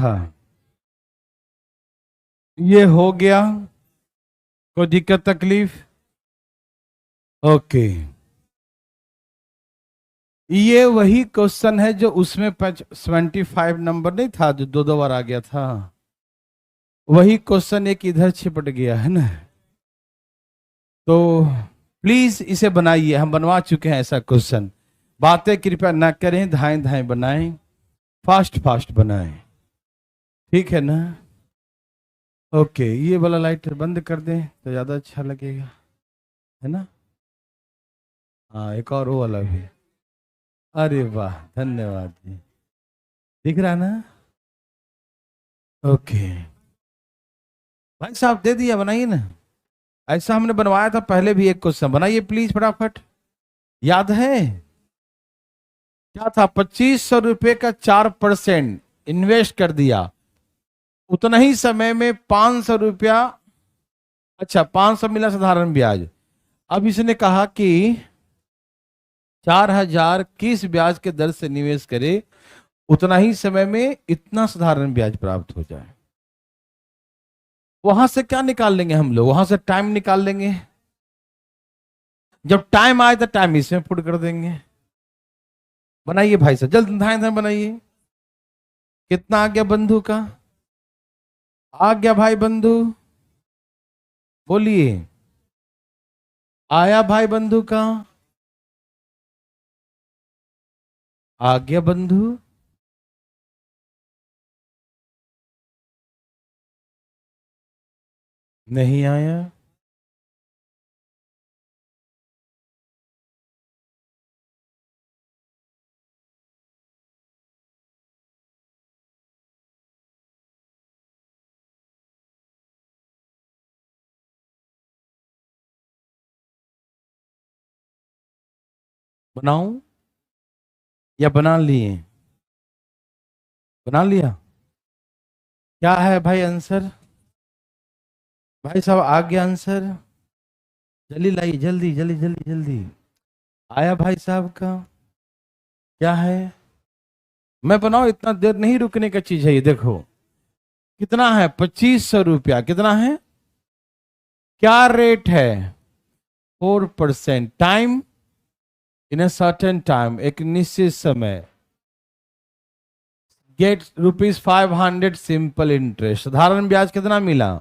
था। ये हो गया, कोई दिक्कत तकलीफ? ओके। ये वही क्वेश्चन है जो उसमें 75 नंबर नहीं था, जो दो दो बार आ गया था। वही क्वेश्चन एक इधर छिपट गया है ना। तो प्लीज इसे बनाइए, हम बनवा चुके हैं ऐसा क्वेश्चन। बातें कृपया ना करें, धाएं धाएं बनाएं, फास्ट फास्ट बनाएं, ठीक है ना। ओके, ये वाला लाइट बंद कर दें तो ज्यादा अच्छा लगेगा, है ना। हाँ, एक और वो वाला भी। अरे वाह, धन्यवाद जी। दिख रहा है ना। ओके भाई साहब, दे दिया, बनाइए ना। ऐसा हमने बनवाया था पहले भी एक क्वेश्चन, बनाइए प्लीज फटाफट। याद है क्या था? 2500 रुपये का 4% इन्वेस्ट कर दिया, उतना ही समय में 500 रुपया। अच्छा, 500 मिला साधारण ब्याज। अब इसने कहा कि 4000 किस ब्याज के दर से निवेश करे, उतना ही समय में इतना साधारण ब्याज प्राप्त हो जाए। वहां से क्या निकाल लेंगे हम लोग? वहां से टाइम निकाल लेंगे। जब टाइम आए तो टाइम इसमें पुट कर देंगे। बनाइए भाई साहब, जल्द धाए धाए बनाइए। कितना आ गया बंधु का? आ गया भाई बंधु, बोलिए। आया भाई बंधु का? आ गया बंधु? नहीं आया? बनाऊं या बना लिए? बना लिया। क्या है भाई आंसर? भाई साहब आ गया आंसर? जल्दी लाइए, जल्दी जल्दी जल्दी जल्दी। आया भाई साहब का? क्या है? मैं बनाऊं, इतना देर नहीं रुकने का चीज है ये, देखो कितना है। 2500 रुपया कितना है? क्या रेट है? 4%। Time in a certain time, एक निश्चित समय। Get ₹500 simple interest. साधारण ब्याज कितना मिला?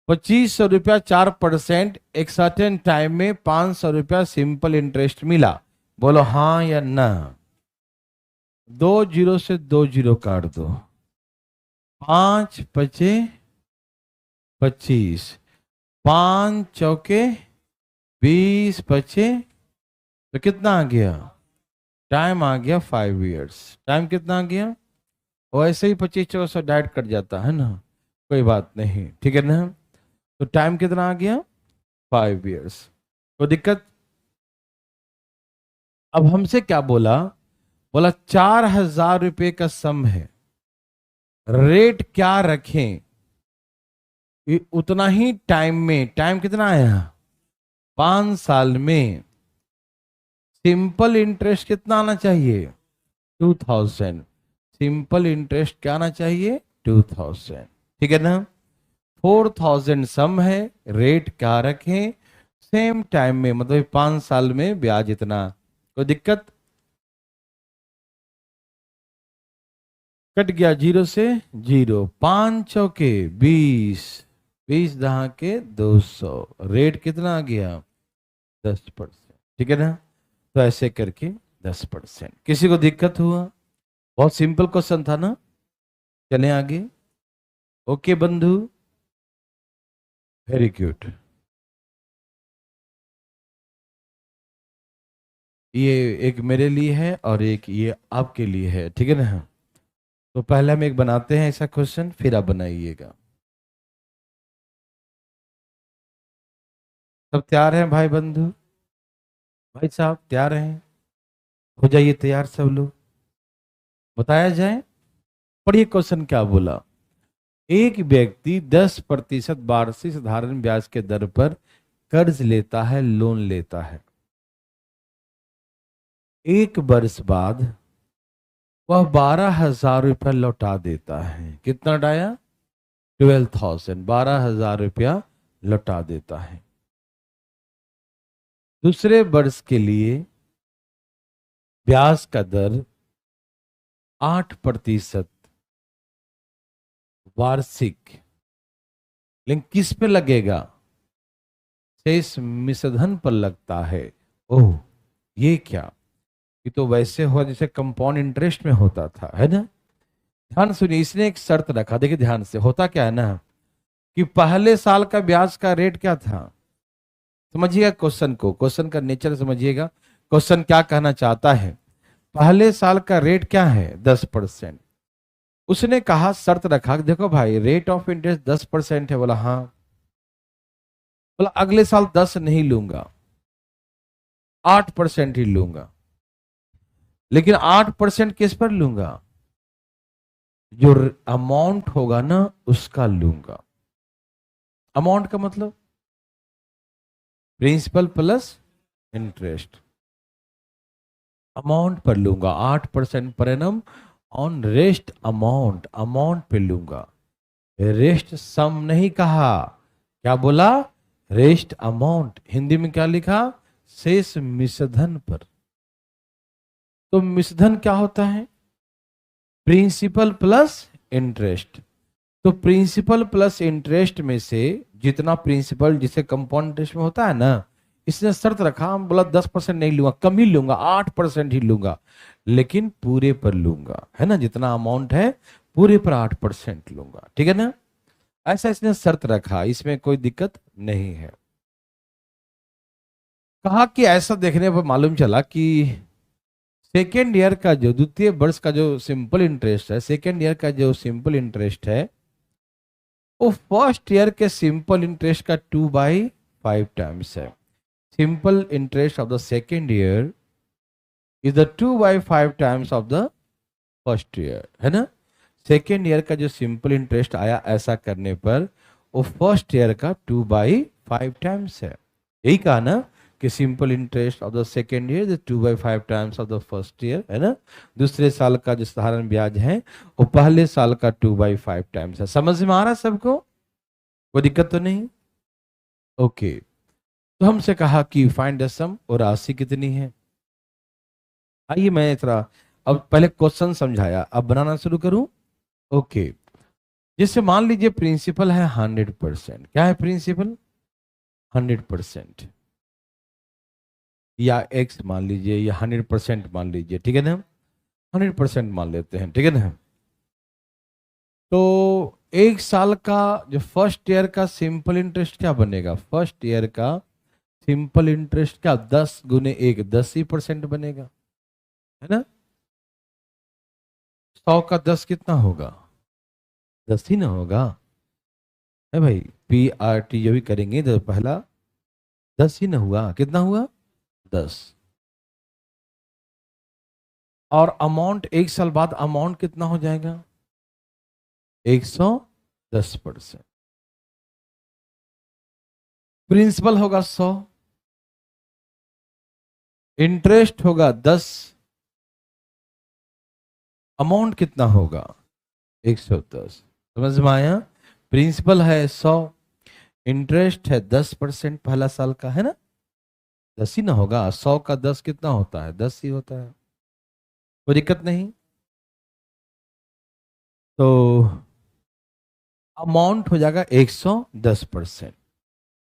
2500 रुपया, 4%, एक सर्टेन टाइम में 500 रुपया सिंपल इंटरेस्ट मिला। बोलो हाँ या ना। 2 जीरो से 2 जीरो काट दो। 5 पचे 25, 5 चौके 20, पचे तो कितना आ गया? टाइम आ गया 5 years। टाइम कितना आ गया? और ऐसे ही 25 से डाइट कट जाता है ना, कोई बात नहीं, ठीक है ना। तो टाइम कितना आ गया? 5 years। कोई दिक्कत? अब हमसे क्या बोला? बोला 4000 रुपये का सम है, रेट क्या रखें उतना ही टाइम में। टाइम कितना आया? 5 साल में। सिंपल इंटरेस्ट कितना आना चाहिए? 2000। सिंपल इंटरेस्ट क्या आना चाहिए? 2000, ठीक है ना। 4000 सम है, रेट क्या रखें? सेम टाइम में, मतलब 5 साल में ब्याज इतना। कोई दिक्कत? कट गया 0 से 0। 5 चौके 20, 20 दहा के 200। रेट कितना आ गया? 10%, ठीक है ना। तो ऐसे करके 10%। किसी को दिक्कत हुआ? बहुत सिंपल क्वेश्चन था ना। चलें आगे। ओके बंधु, वेरी गुड। ये एक मेरे लिए है और एक ये आपके लिए है, ठीक है ना। तो पहले हम एक बनाते हैं ऐसा क्वेश्चन, फिर आप बनाइएगा। सब तैयार हैं भाई बंधु? भाई साहब तैयार हैं? हो जाइए तैयार सब लोग। बताया जाए। पढ़िए क्वेश्चन क्या बोला। एक व्यक्ति 10% वार्षिक साधारण ब्याज के दर पर कर्ज लेता है, लोन लेता है। 1 वर्ष बाद वह 12,000 रुपया लौटा देता है। कितना लौटाया? 12,000, 12,000 रुपया लौटा देता है। दूसरे वर्ष के लिए ब्याज का दर 8% वार्षिक, लेकिन किस पे लगेगा? शेष मिश्रधन पर लगता है। ओह, ये क्या? ये तो वैसे हुआ जैसे कंपाउंड इंटरेस्ट में होता था, है ना। ध्यान सुनिए, इसने एक शर्त रखा, देखिए ध्यान से। होता क्या है ना कि पहले साल का ब्याज का रेट क्या था? समझिएगा क्वेश्चन को, क्वेश्चन का नेचर समझिएगा। क्वेश्चन क्या कहना चाहता है? पहले साल का रेट क्या है? 10%। उसने कहा, शर्त रखा, देखो भाई रेट ऑफ इंटरेस्ट 10% है। बोला हाँ। बोला अगले साल 10 नहीं लूंगा, 8% ही लूंगा। लेकिन 8% किस पर लूंगा? जो अमाउंट होगा ना उसका लूंगा। अमाउंट का मतलब प्रिंसिपल प्लस इंटरेस्ट। अमाउंट पर लूंगा 8% per annum on rest amount, amount पे लूंगा। रेस्ट सम नहीं कहा, क्या बोला? Rest amount. हिंदी में क्या लिखा? शेष मिश्रधन पर। तो मिश्रधन क्या होता है? Principal plus interest. तो प्रिंसिपल प्लस इंटरेस्ट में से जितना प्रिंसिपल जिसे कंपाउंड इंटरेस्ट में होता है ना, इसने शर्त रखा, हम बोला 10% नहीं लूंगा, कम ही लूंगा, 8% ही लूंगा, लेकिन पूरे पर लूंगा, है ना। जितना अमाउंट है पूरे पर 8% लूंगा, ठीक है ना। ऐसा इसने शर्त रखा, इसमें कोई दिक्कत नहीं है। कहा कि ऐसा देखने पर मालूम चला कि सेकेंड ईयर का जो द्वितीय वर्ष का जो सिंपल इंटरेस्ट है, सेकेंड ईयर का जो सिंपल इंटरेस्ट है, वो फर्स्ट ईयर के सिंपल इंटरेस्ट का 2/5 टाइम्स है। Simple interest of the second year is the 2/5 times of the first year, है ना। सेकेंड ईयर का जो सिंपल इंटरेस्ट आया ऐसा करने पर वो फर्स्ट ईयर का 2/5 टाइम्स है। यही कहा ना कि simple interest of the second year 2/5 times of the first year, है ना। दूसरे साल का जो साधारण ब्याज है वो पहले साल का 2/5 टाइम्स है। समझ में आ रहा है सबको? कोई दिक्कत तो नहीं? ओके। तो हमसे कहा कि फाइंड द सम, और राशि कितनी है। आइए मैं थोड़ा, अब पहले क्वेश्चन समझाया, अब बनाना शुरू करूं। ओके। जैसे मान लीजिए प्रिंसिपल है 100%। क्या है प्रिंसिपल? 100%, या एक्स मान लीजिए, या 100% मान लीजिए, ठीक है ना। 100% मान लेते हैं, ठीक है ना। तो एक साल का जो फर्स्ट ईयर का सिंपल इंटरेस्ट क्या बनेगा? फर्स्ट ईयर का सिंपल इंटरेस्ट क्या? 10 गुने 1, 10% बनेगा, है ना। 100 का 10 कितना होगा? 10 ही ना होगा, है भाई। PRT जो भी करेंगे तो पहला 10 ही ना हुआ, कितना हुआ? 10। और अमाउंट एक साल बाद अमाउंट कितना हो जाएगा? 110%। प्रिंसिपल होगा 100, इंटरेस्ट होगा 10, अमाउंट कितना होगा? 110। समझ में आया? प्रिंसिपल है 100, इंटरेस्ट है 10% पहला साल का, है ना। 10 ही ना होगा, 100 का 10 कितना होता है? 10 ही होता है। कोई दिक्कत नहीं। तो अमाउंट हो जाएगा 110%।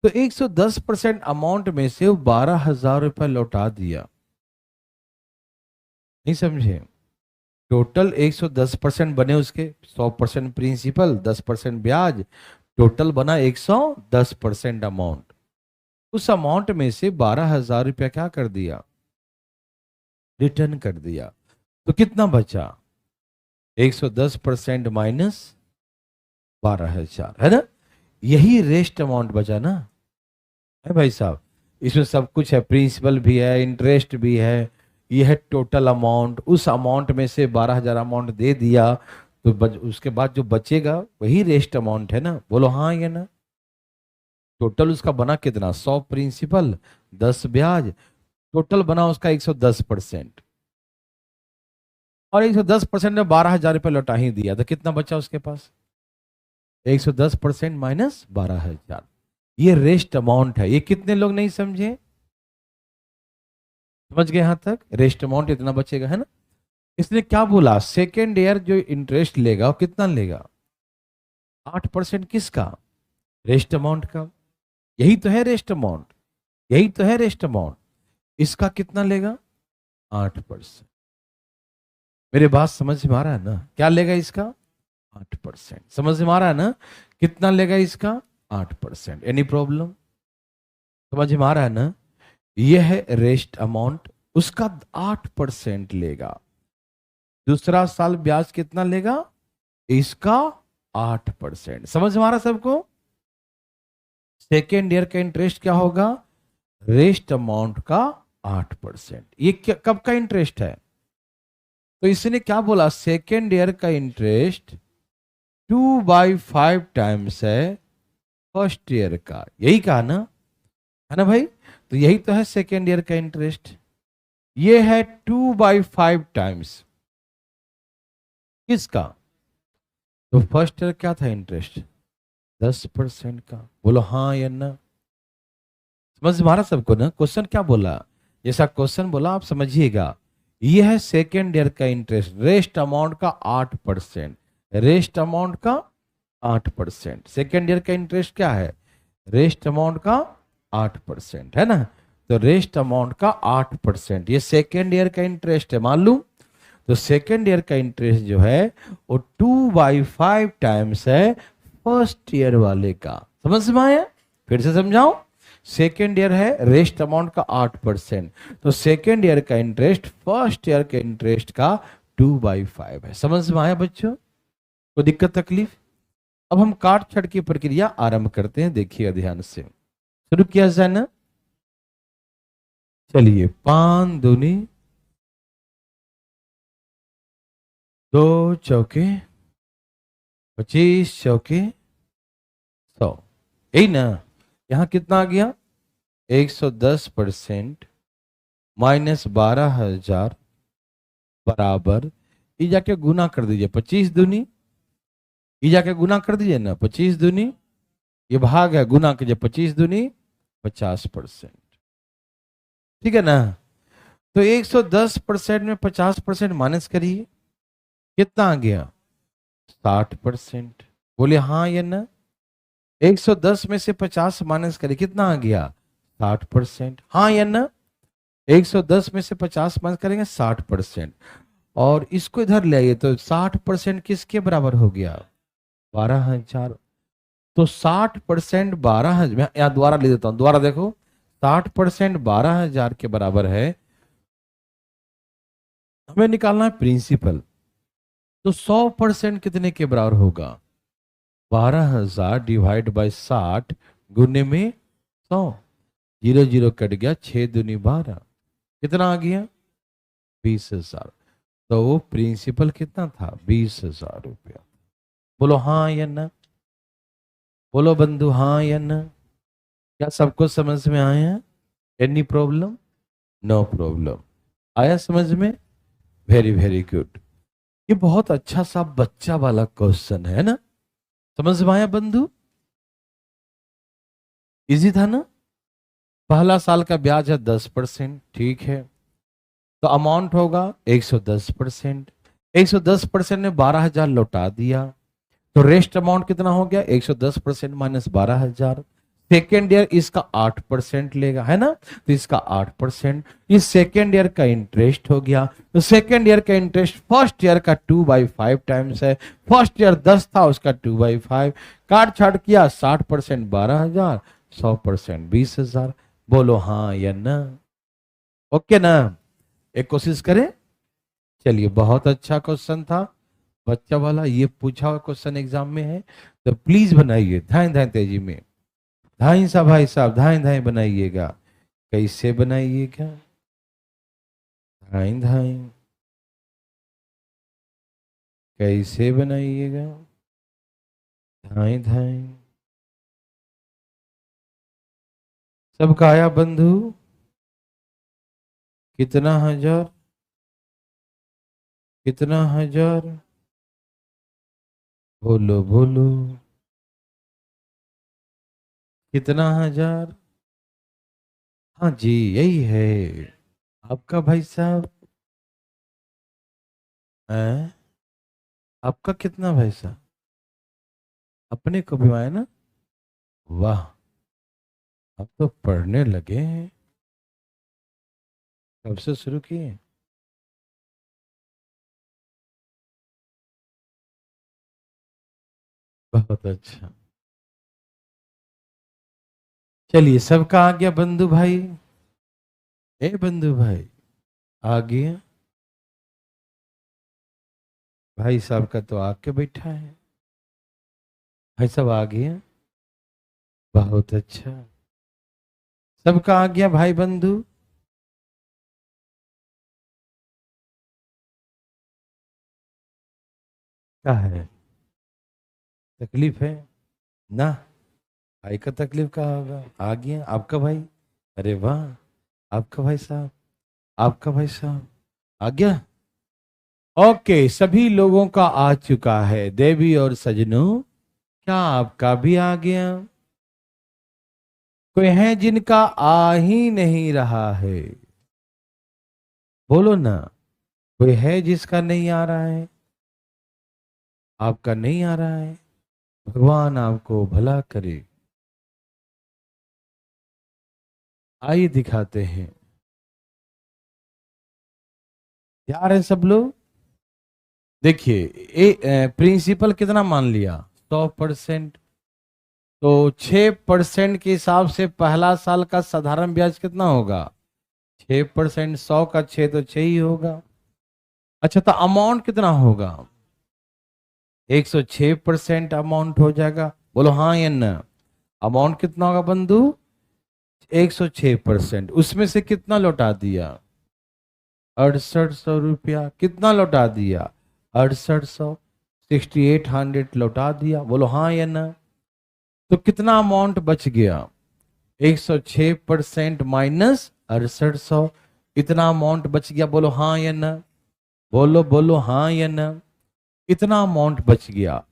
तो 110% अमाउंट में से 12,000 रुपया लौटा दिया। नहीं समझे? टोटल 110% बने उसके, 100% प्रिंसिपल, 10% ब्याज, टोटल बना 110% अमाउंट। उस अमाउंट में से 12,000 रुपया क्या कर दिया? रिटर्न कर दिया। तो कितना बचा? 110% माइनस 12,000, है ना। यही रेस्ट अमाउंट बचा ना, है भाई साहब। इसमें सब कुछ है, प्रिंसिपल भी है, इंटरेस्ट भी है, ये है टोटल अमाउंट। उस अमाउंट में से 12,000 अमाउंट दे दिया, तो उसके बाद जो बचेगा वही रेस्ट अमाउंट है ना। बोलो हाँ या ना। टोटल उसका बना कितना? 100 प्रिंसिपल, 10 ब्याज, टोटल बना उसका 110%। और 110% ने 12,000 रुपये लौटा ही दिया, तो कितना बचा उसके पास? 110% माइनस 12,000, ये रेस्ट अमाउंट है। ये कितने लोग नहीं समझे? समझ गए यहां तक? रेस्ट अमाउंट इतना बचेगा, है ना। इसने क्या बोला, सेकेंड ईयर जो इंटरेस्ट लेगा वो कितना लेगा? 8%। किसका? रेस्ट अमाउंट का। यही तो है रेस्ट अमाउंट, यही तो है रेस्ट अमाउंट। इसका कितना लेगा? 8%। मेरे बात समझ में आ रहा है ना? क्या लेगा इसका? 8%। समझ में आ रहा है ना? कितना लेगा इसका? 8%। Any problem? समझ में आ रहा है ना? यह है रेस्ट अमाउंट, उसका 8% लेगा। दूसरा साल ब्याज कितना लेगा? इसका 8%। समझ में आ रहा है सबको? सेकेंड ईयर का इंटरेस्ट क्या होगा? रेस्ट अमाउंट का 8%। ये कब का इंटरेस्ट है? तो इसने क्या बोला, सेकेंड ईयर का इंटरेस्ट 2/5 टाइम्स है फर्स्ट ईयर का। यही कहा ना, है ना भाई? तो यही तो है सेकेंड ईयर का इंटरेस्ट। ये है 2/5 टाइम्स किसका? तो फर्स्ट ईयर क्या था इंटरेस्ट? 10% का। बोलो हाँ या ना? समझ में आ रहा सबको ना? क्वेश्चन क्या बोला, जैसा क्वेश्चन बोला आप समझिएगा। यह है सेकेंड ईयर का इंटरेस्ट, रेस्ट अमाउंट का 8%। रेस्ट अमाउंट का 8%। सेकेंड ईयर का इंटरेस्ट क्या है? रेस्ट अमाउंट का 8%, है ना। तो रेस्ट अमाउंट का 8%, ये सेकेंड ईयर का इंटरेस्ट है, मालूम। तो सेकेंड ईयर का इंटरेस्ट जो है वो 2/5 टाइम्स है फर्स्ट ईयर वाले का। समझ में आया? फिर से समझाओ। सेकेंड ईयर है, रेस्ट अमाउंट का 8%, तो सेकेंड ईयर का इंटरेस्ट फर्स्ट ईयर के इंटरेस्ट का 2/5 है। समझ में आया बच्चों? कोई दिक्कत तकलीफ? अब हम काट छट की प्रक्रिया आरंभ करते हैं, देखिए ध्यान से। शुरू किया जाए ना? चलिए, 5 दूनी 2 चौके 25 चौके 100। यही ना? यहां कितना आ गया? 110% माइनस 12,000 बराबर, ये जाके गुना कर दीजिए 25 दूनी, ये जाके गुना कर दीजिए ना 25 दूनी, ये भाग है, गुना कीजिए 25 दूनी 50%। ठीक है ना? तो 110% में 50% माइनस करिए, कितना आ गया? 60%। बोले हाँ या ना? 110 में से 50 माइनस करिए, कितना आ गया? 60%। हाँ या ना? 110 में से 50 माइनस करेंगे 60%। और इसको इधर ले आइए, तो 60% किसके बराबर हो गया? 12,000। तो 60% 12,000, मैं यहाँ दोबारा ले देता हूं, दोबारा देखो। 60% 12,000 के बराबर है। हमें निकालना है प्रिंसिपल। तो 100% कितने के बराबर होगा? 12,000 डिवाइड बाई 60 गुने में 100। 0 0 कट गया, 6 दूनी 12, कितना आ गया? 20,000। तो वो प्रिंसिपल कितना था? 20,000 रुपया। बोलो हाँ या ना? बोलो बंधु हाँ या ना? क्या सबको समझ में आया? Any problem? No problem. आया समझ में? Very very good. ये बहुत अच्छा सा बच्चा वाला क्वेश्चन है ना? समझ में आया बंधु? इजी था ना? पहला साल का ब्याज है 10%, ठीक है। तो अमाउंट होगा 110%। 110% ने 12,000 लौटा दिया, तो रेस्ट अमाउंट कितना हो गया? 110% माइनस 12,000। सेकेंड ईयर इसका 8% लेगा, है ना। तो इसका 8%, ये सेकेंड ईयर का इंटरेस्ट हो गया। तो सेकेंड ईयर का इंटरेस्ट फर्स्ट ईयर का 2/5 टाइम्स है। फर्स्ट ईयर 10 था, उसका 2/5 काट छाट किया। 60% 12,000, 100% 20,000। बोलो हाँ या ना? ओके ना? एक कोशिश करें। चलिए, बहुत अच्छा क्वेश्चन था बच्चा वाला, ये पूछा हुआ क्वेश्चन एग्जाम में है, तो प्लीज बनाइए धाए धाए तेजी में। धाई सा भाई साहब, धाए धाए बनाइएगा। कैसे बनाइएगा? धाई धाई कैसे बनाइएगा? धाई धाई। सबका आया बंधु? कितना 1,000? कितना हजार? बोलो बोलो, कितना हजार? हाँ जी, यही है आपका भाई साहब। है आपका कितना भाई साहब? अपने को भी आए ना? वाह, अब तो पढ़ने लगे हैं। कब से शुरू किए? बहुत अच्छा। चलिए, सबका आ गया बंधु भाई? ए बंधु भाई, आ गया? भाई साहब का तो आके बैठा है। भाई साहब आ गया? बहुत अच्छा। सबका आ गया भाई बंधु? क्या है? तकलीफ है ना? भाई का तकलीफ का होगा। आ गया आपका भाई? अरे वाह, आपका भाई साहब, आपका भाई साहब आ गया। ओके, सभी लोगों का आ चुका है। देवी और सजनों, क्या आपका भी आ गया? कोई है जिनका आ ही नहीं रहा है? बोलो ना। कोई है जिसका नहीं आ रहा है? आपका नहीं आ रहा है? भगवान आपको भला करे। आइए दिखाते हैं। तैयार है सब लोग? देखिए, प्रिंसिपल कितना मान लिया? 100%। तो 6% के हिसाब से पहला साल का साधारण ब्याज कितना होगा? 6%, 100 का 6 तो 6 ही होगा। अच्छा, तो अमाउंट कितना होगा? 106% अमाउंट हो जाएगा। बोलो हाँ या ना? अमाउंट कितना होगा बंधु? 106%। उसमें से कितना लौटा दिया? 6800 रुपया। कितना लौटा दिया? 6800। 6800 लौटा दिया। बोलो हाँ या ना? तो कितना अमाउंट बच गया? 106% माइनस 6800। इतना अमाउंट बच गया। बोलो हाँ या ना? बोलो बोलो हाँ या ना? इतना अमाउंट बच गया।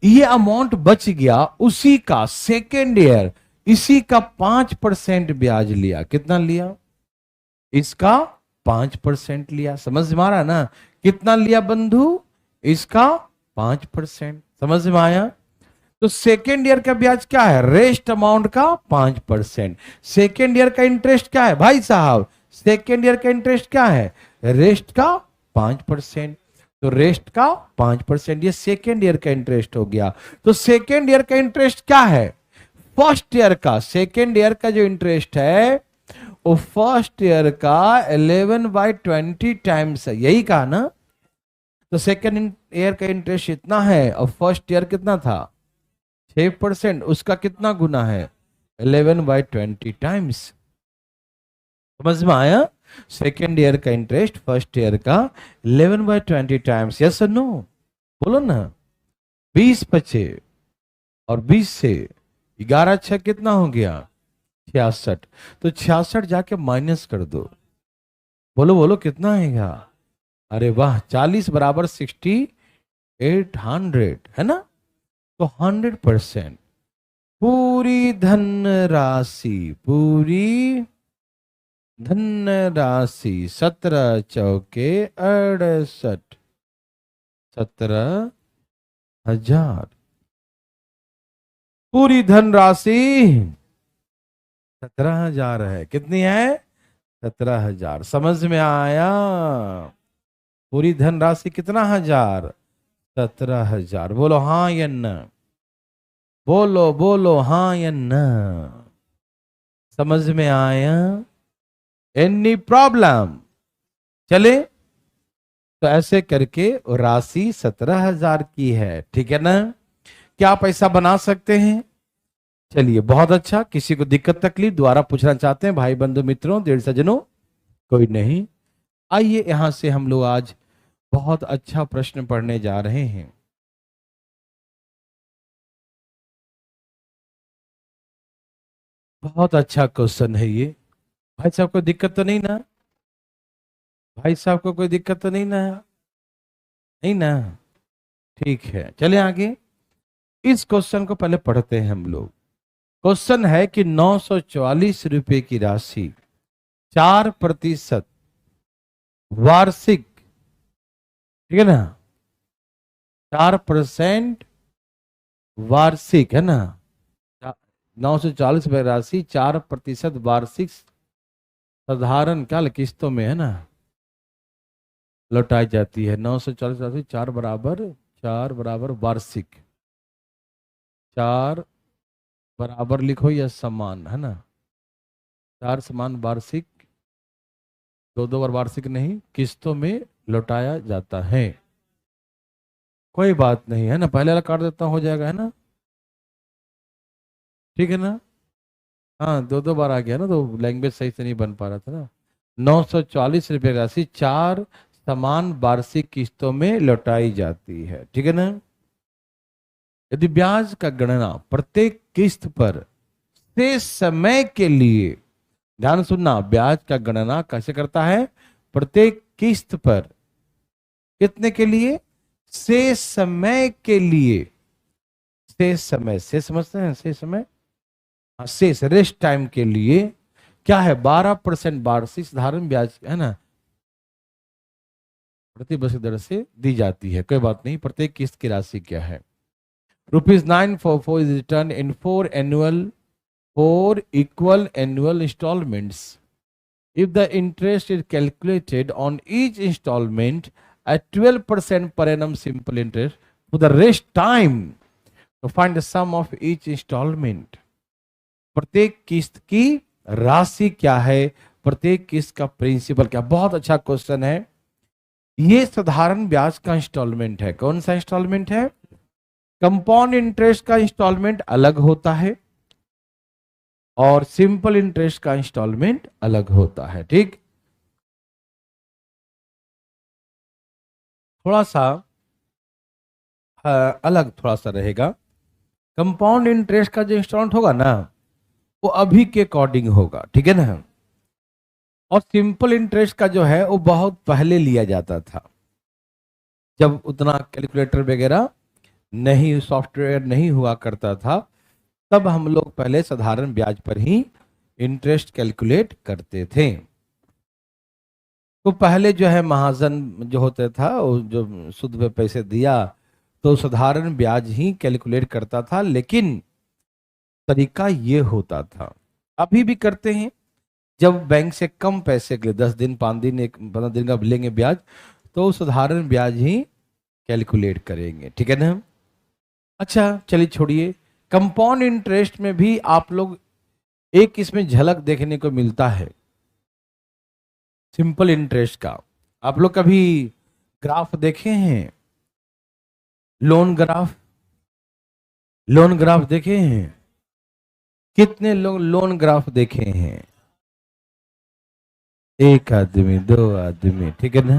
ये अमाउंट बच गया, उसी का सेकेंड ईयर इसी का 5% ब्याज लिया। कितना लिया? इसका 5% लिया। समझ में आ रहा ना? कितना लिया बंधु? इसका 5%। समझ में आया? तो सेकेंड ईयर का ब्याज क्या है? रेस्ट अमाउंट का 5%। सेकेंड ईयर का इंटरेस्ट क्या है भाई साहब? सेकेंड ईयर का इंटरेस्ट क्या है? रेस्ट का 5%। तो रेस्ट का 5%, ये सेकेंड ईयर का इंटरेस्ट हो गया। तो सेकेंड ईयर का इंटरेस्ट क्या है? फर्स्ट ईयर का। सेकेंड ईयर का जो इंटरेस्ट है वो फर्स्ट ईयर का 11/20 टाइम्स है। यही कहा ना? तो सेकेंड ईयर का इंटरेस्ट इतना है और फर्स्ट ईयर कितना था? 6%। उसका कितना गुना है? 11/20 टाइम्स। समझ में आया? सेकेंड ईयर का इंटरेस्ट फर्स्ट ईयर का 11/20 टाइम्स। यस और नो? बोलो ना। 20 बचे और 20 से 11 छह कितना हो गया? 66। तो 66 जाके माइनस कर दो। बोलो बोलो कितना आएगा? अरे वाह, 40 बराबर 6800 है ना? तो 100%। पूरी धन राशि, पूरी धन राशि 17 चौके 68। 17,000। पूरी धन राशि 17,000 है। कितनी है? 17,000। समझ में आया? पूरी धन राशि कितना हजार? 17,000। बोलो हाँ या ना? बोलो बोलो हाँ या ना? समझ में आया? Any problem? चले, तो ऐसे करके राशि 17,000 की है। ठीक है ना? क्या पैसा बना सकते हैं? चलिए, बहुत अच्छा। किसी को दिक्कत तकलीफ दोबारा पूछना चाहते हैं भाई बंधु मित्रों देर सजनों? कोई नहीं। आइए, यहां से हम लोग आज बहुत अच्छा प्रश्न पढ़ने जा रहे हैं। बहुत अच्छा क्वेश्चन है ये। भाई साहब को दिक्कत तो नहीं ना? भाई साहब को कोई दिक्कत तो नहीं ना? नहीं ना? ठीक है, चले आगे। इस क्वेश्चन को पहले पढ़ते हैं हम लोग। क्वेश्चन है कि 944 रुपए की राशि 4% वार्षिक, ठीक है ना, 4% वार्षिक है ना, 944 रुपए राशि 4% वार्षिक साधारण काल किस्तों में है ना लौटाई जाती है। 940 राशि 4 बराबर वार्षिक, 4 बराबर लिखो या समान है ना, 4 समान वार्षिक, दो बार वार्षिक नहीं, किस्तों में लौटाया जाता है। कोई बात नहीं है ना, पहले वाला काट देता हूं, हो जाएगा है ना, ठीक है ना। हाँ, दो बार आ गया ना, तो लैंग्वेज सही से नहीं बन पा रहा था ना। 944 रुपए राशि 4 समान वार्षिक किस्तों में लौटाई जाती है, ठीक है ना। यदि ब्याज का गणना प्रत्येक किस्त पर शेष समय के लिए, ध्यान सुनना, ब्याज का गणना कैसे करता है? प्रत्येक किस्त पर कितने के लिए? शेष समय के लिए। शेष समय, शेष समझते हैं, शेष समय, हाँ, शेष रेस्ट टाइम के लिए क्या है? 12% वार्षिक साधारण ब्याज है ना, प्रति वर्ष की दर से दी जाती है। कोई बात नहीं, प्रत्येक किस्त की राशि क्या है? ₹944 is returned in 4 equal annual installments. If the interest is calculated on each installment at 12% per annum simple interest for the rest time, to find the sum of each installment. प्रत्येक किस्त की राशि क्या है? प्रत्येक किस्त का प्रिंसिपल क्या? बहुत अच्छा क्वेश्चन है। ये साधारण ब्याज का इंस्टॉलमेंट है। कौन सा इंस्टॉलमेंट है? कंपाउंड इंटरेस्ट का इंस्टॉलमेंट अलग होता है और सिंपल इंटरेस्ट का इंस्टॉलमेंट अलग होता है, ठीक। थोड़ा सा अलग थोड़ा सा रहेगा। कंपाउंड इंटरेस्ट का जो इंस्टॉलमेंट होगा ना, वो अभी के अकॉर्डिंग होगा, ठीक है ना। और सिंपल इंटरेस्ट का जो है वो बहुत पहले लिया जाता था, जब उतना कैलकुलेटर वगैरह नहीं, सॉफ्टवेयर नहीं हुआ करता था, तब हम लोग पहले साधारण ब्याज पर ही इंटरेस्ट कैलकुलेट करते थे। तो पहले जो है महाजन जो होता था, वो जो शुद्ध पे पैसे दिया तो साधारण ब्याज ही कैलकुलेट करता था, लेकिन तरीका ये होता था, अभी भी करते हैं, जब बैंक से कम पैसे के लिए 10 दिन 5 दिन 15 दिन का लेंगे ब्याज, तो साधारण ब्याज ही कैलकुलेट करेंगे, ठीक है ना। अच्छा चलिए छोड़िए, कंपाउंड इंटरेस्ट में भी आप लोग एक इसमें झलक देखने को मिलता है सिंपल इंटरेस्ट का। आप लोग कभी ग्राफ देखे हैं? लोन ग्राफ, लोन ग्राफ देखे हैं? कितने लोग लोन ग्राफ देखे हैं? एक आदमी, 2 आदमी, ठीक है ना।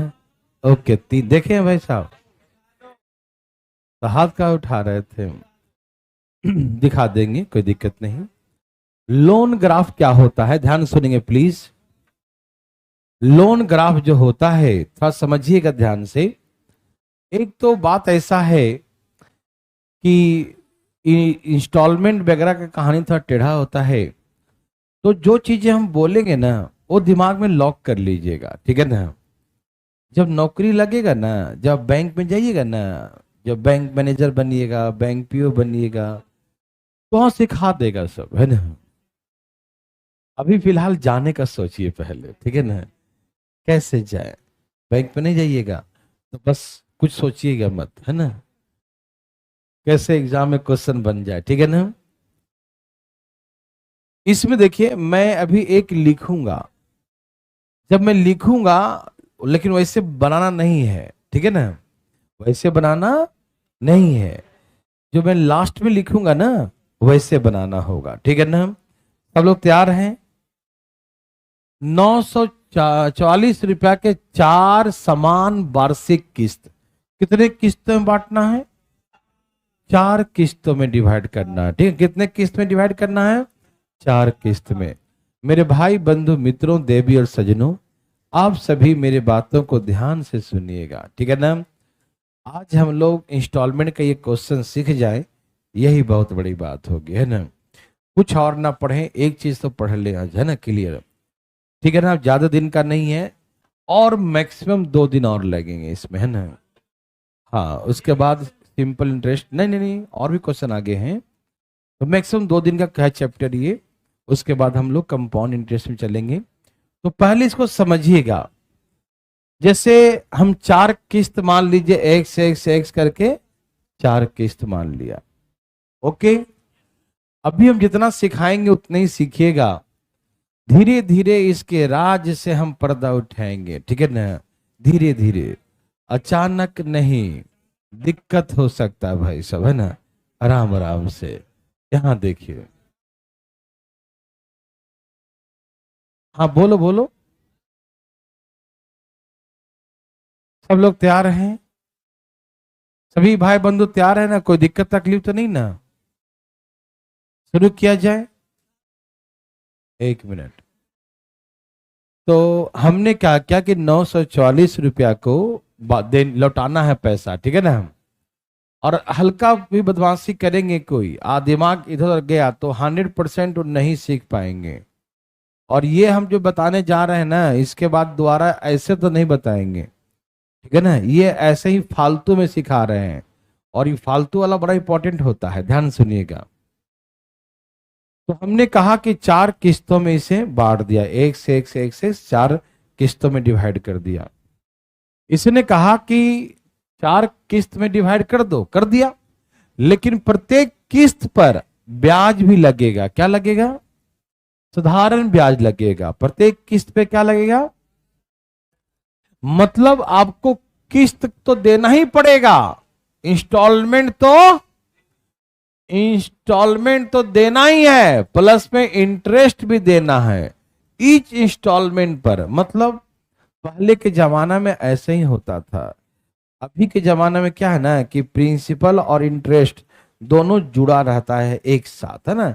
ओके, 3 देखे हैं भाई साहब? तो हाथ का उठा रहे थे। दिखा देंगे, कोई दिक्कत नहीं। लोन ग्राफ क्या होता है, ध्यान सुनेंगे प्लीज। लोन ग्राफ जो होता है, थोड़ा समझिएगा ध्यान से। एक तो बात ऐसा है कि इंस्टॉलमेंट वगैरह का कहानी थोड़ा टेढ़ा होता है, तो जो चीजें हम बोलेंगे ना, वो दिमाग में लॉक कर लीजिएगा, ठीक है ना। जब नौकरी लगेगा ना, जब बैंक में जाइएगा ना, जब बैंक मैनेजर बनिएगा, बैंक पीओ बनिएगा, तो वहां सिखा देगा सब, है ना। अभी फिलहाल जाने का सोचिए पहले, ठीक है ना। कैसे जाए? बैंक में नहीं जाइएगा तो बस कुछ सोचिएगा मत, है ना, कैसे एग्जाम में क्वेश्चन बन जाए, ठीक है ना। इसमें देखिए, मैं अभी एक लिखूंगा, जब मैं लिखूंगा, लेकिन वैसे बनाना नहीं है, ठीक है ना, वैसे बनाना नहीं है। जो मैं लास्ट में लिखूंगा ना, वैसे बनाना होगा, ठीक है ना। सब लोग तैयार हैं? 944 रुपया के 4 समान वार्षिक किस्त, कितने किस्तों में बांटना है? 4 किस्तों में डिवाइड करना है, ठीक है। कितने किस्त में डिवाइड करना है? 4 किस्त में। मेरे भाई बंधु मित्रों, देवी और सजनों, आप सभी मेरे बातों को ध्यान से सुनिएगा, ठीक है ना। आज हम लोग इंस्टॉलमेंट का ये क्वेश्चन सीख जाए, यही बहुत बड़ी बात होगी, है ना। कुछ और ना पढ़ें, एक चीज तो पढ़ ले आज, है ना, क्लियर। ठीक है ना, ज्यादा दिन का नहीं है, और मैक्सिमम 2 दिन और लगेंगे इसमें, है ना। हाँ, उसके बाद सिंपल इंटरेस्ट, नहीं नहीं नहीं, और भी क्वेश्चन आगे हैं। तो मैक्सिमम 2 दिन का है चैप्टर ये। उसके बाद हम लोग कंपाउंड इंटरेस्ट में चलेंगे। तो पहले इसको समझिएगा। जैसे हम 4 किस्त मान लीजिए, एक्स करके 4 किस्त मान लिया। ओके, अभी हम जितना सिखाएंगे उतना ही सीखिएगा। धीरे धीरे इसके राज से हम पर्दा उठाएंगे, ठीक है ना। धीरे धीरे, अचानक नहीं, दिक्कत हो सकता है भाई सब, है ना। आराम आराम से। यहां देखिए, हाँ बोलो बोलो। सब लोग तैयार हैं? सभी भाई बंधु तैयार है ना? कोई दिक्कत तकलीफ तो नहीं ना? शुरू किया जाए। 1 मिनट। तो हमने क्या किया कि 944 रुपया को लौटाना है पैसा, ठीक है ना। और हल्का भी बदमाशी करेंगे कोई, दिमाग इधर उधर गया तो 100% वो नहीं सीख पाएंगे। और ये हम जो बताने जा रहे हैं ना, इसके बाद दोबारा ऐसे तो नहीं बताएंगे, ठीक है ना। ये ऐसे ही फालतू में सिखा रहे हैं, और ये फालतू वाला बड़ा इंपॉर्टेंट होता है, ध्यान सुनिएगा। तो हमने कहा कि 4 किस्तों में इसे बांट दिया, एक से 4 किस्तों में डिवाइड कर दिया। इसने कहा कि 4 किस्त में डिवाइड कर दो, कर दिया। लेकिन प्रत्येक किस्त पर ब्याज भी लगेगा। क्या लगेगा? साधारण ब्याज लगेगा। प्रत्येक किस्त पे क्या लगेगा? मतलब आपको किस्त तो देना ही पड़ेगा, इंस्टॉलमेंट तो देना ही है, प्लस में इंटरेस्ट भी देना है ईच इंस्टॉलमेंट पर। मतलब पहले के जमाना में ऐसे ही होता था। अभी के जमाने में क्या है ना कि प्रिंसिपल और इंटरेस्ट दोनों जुड़ा रहता है एक साथ, है ना।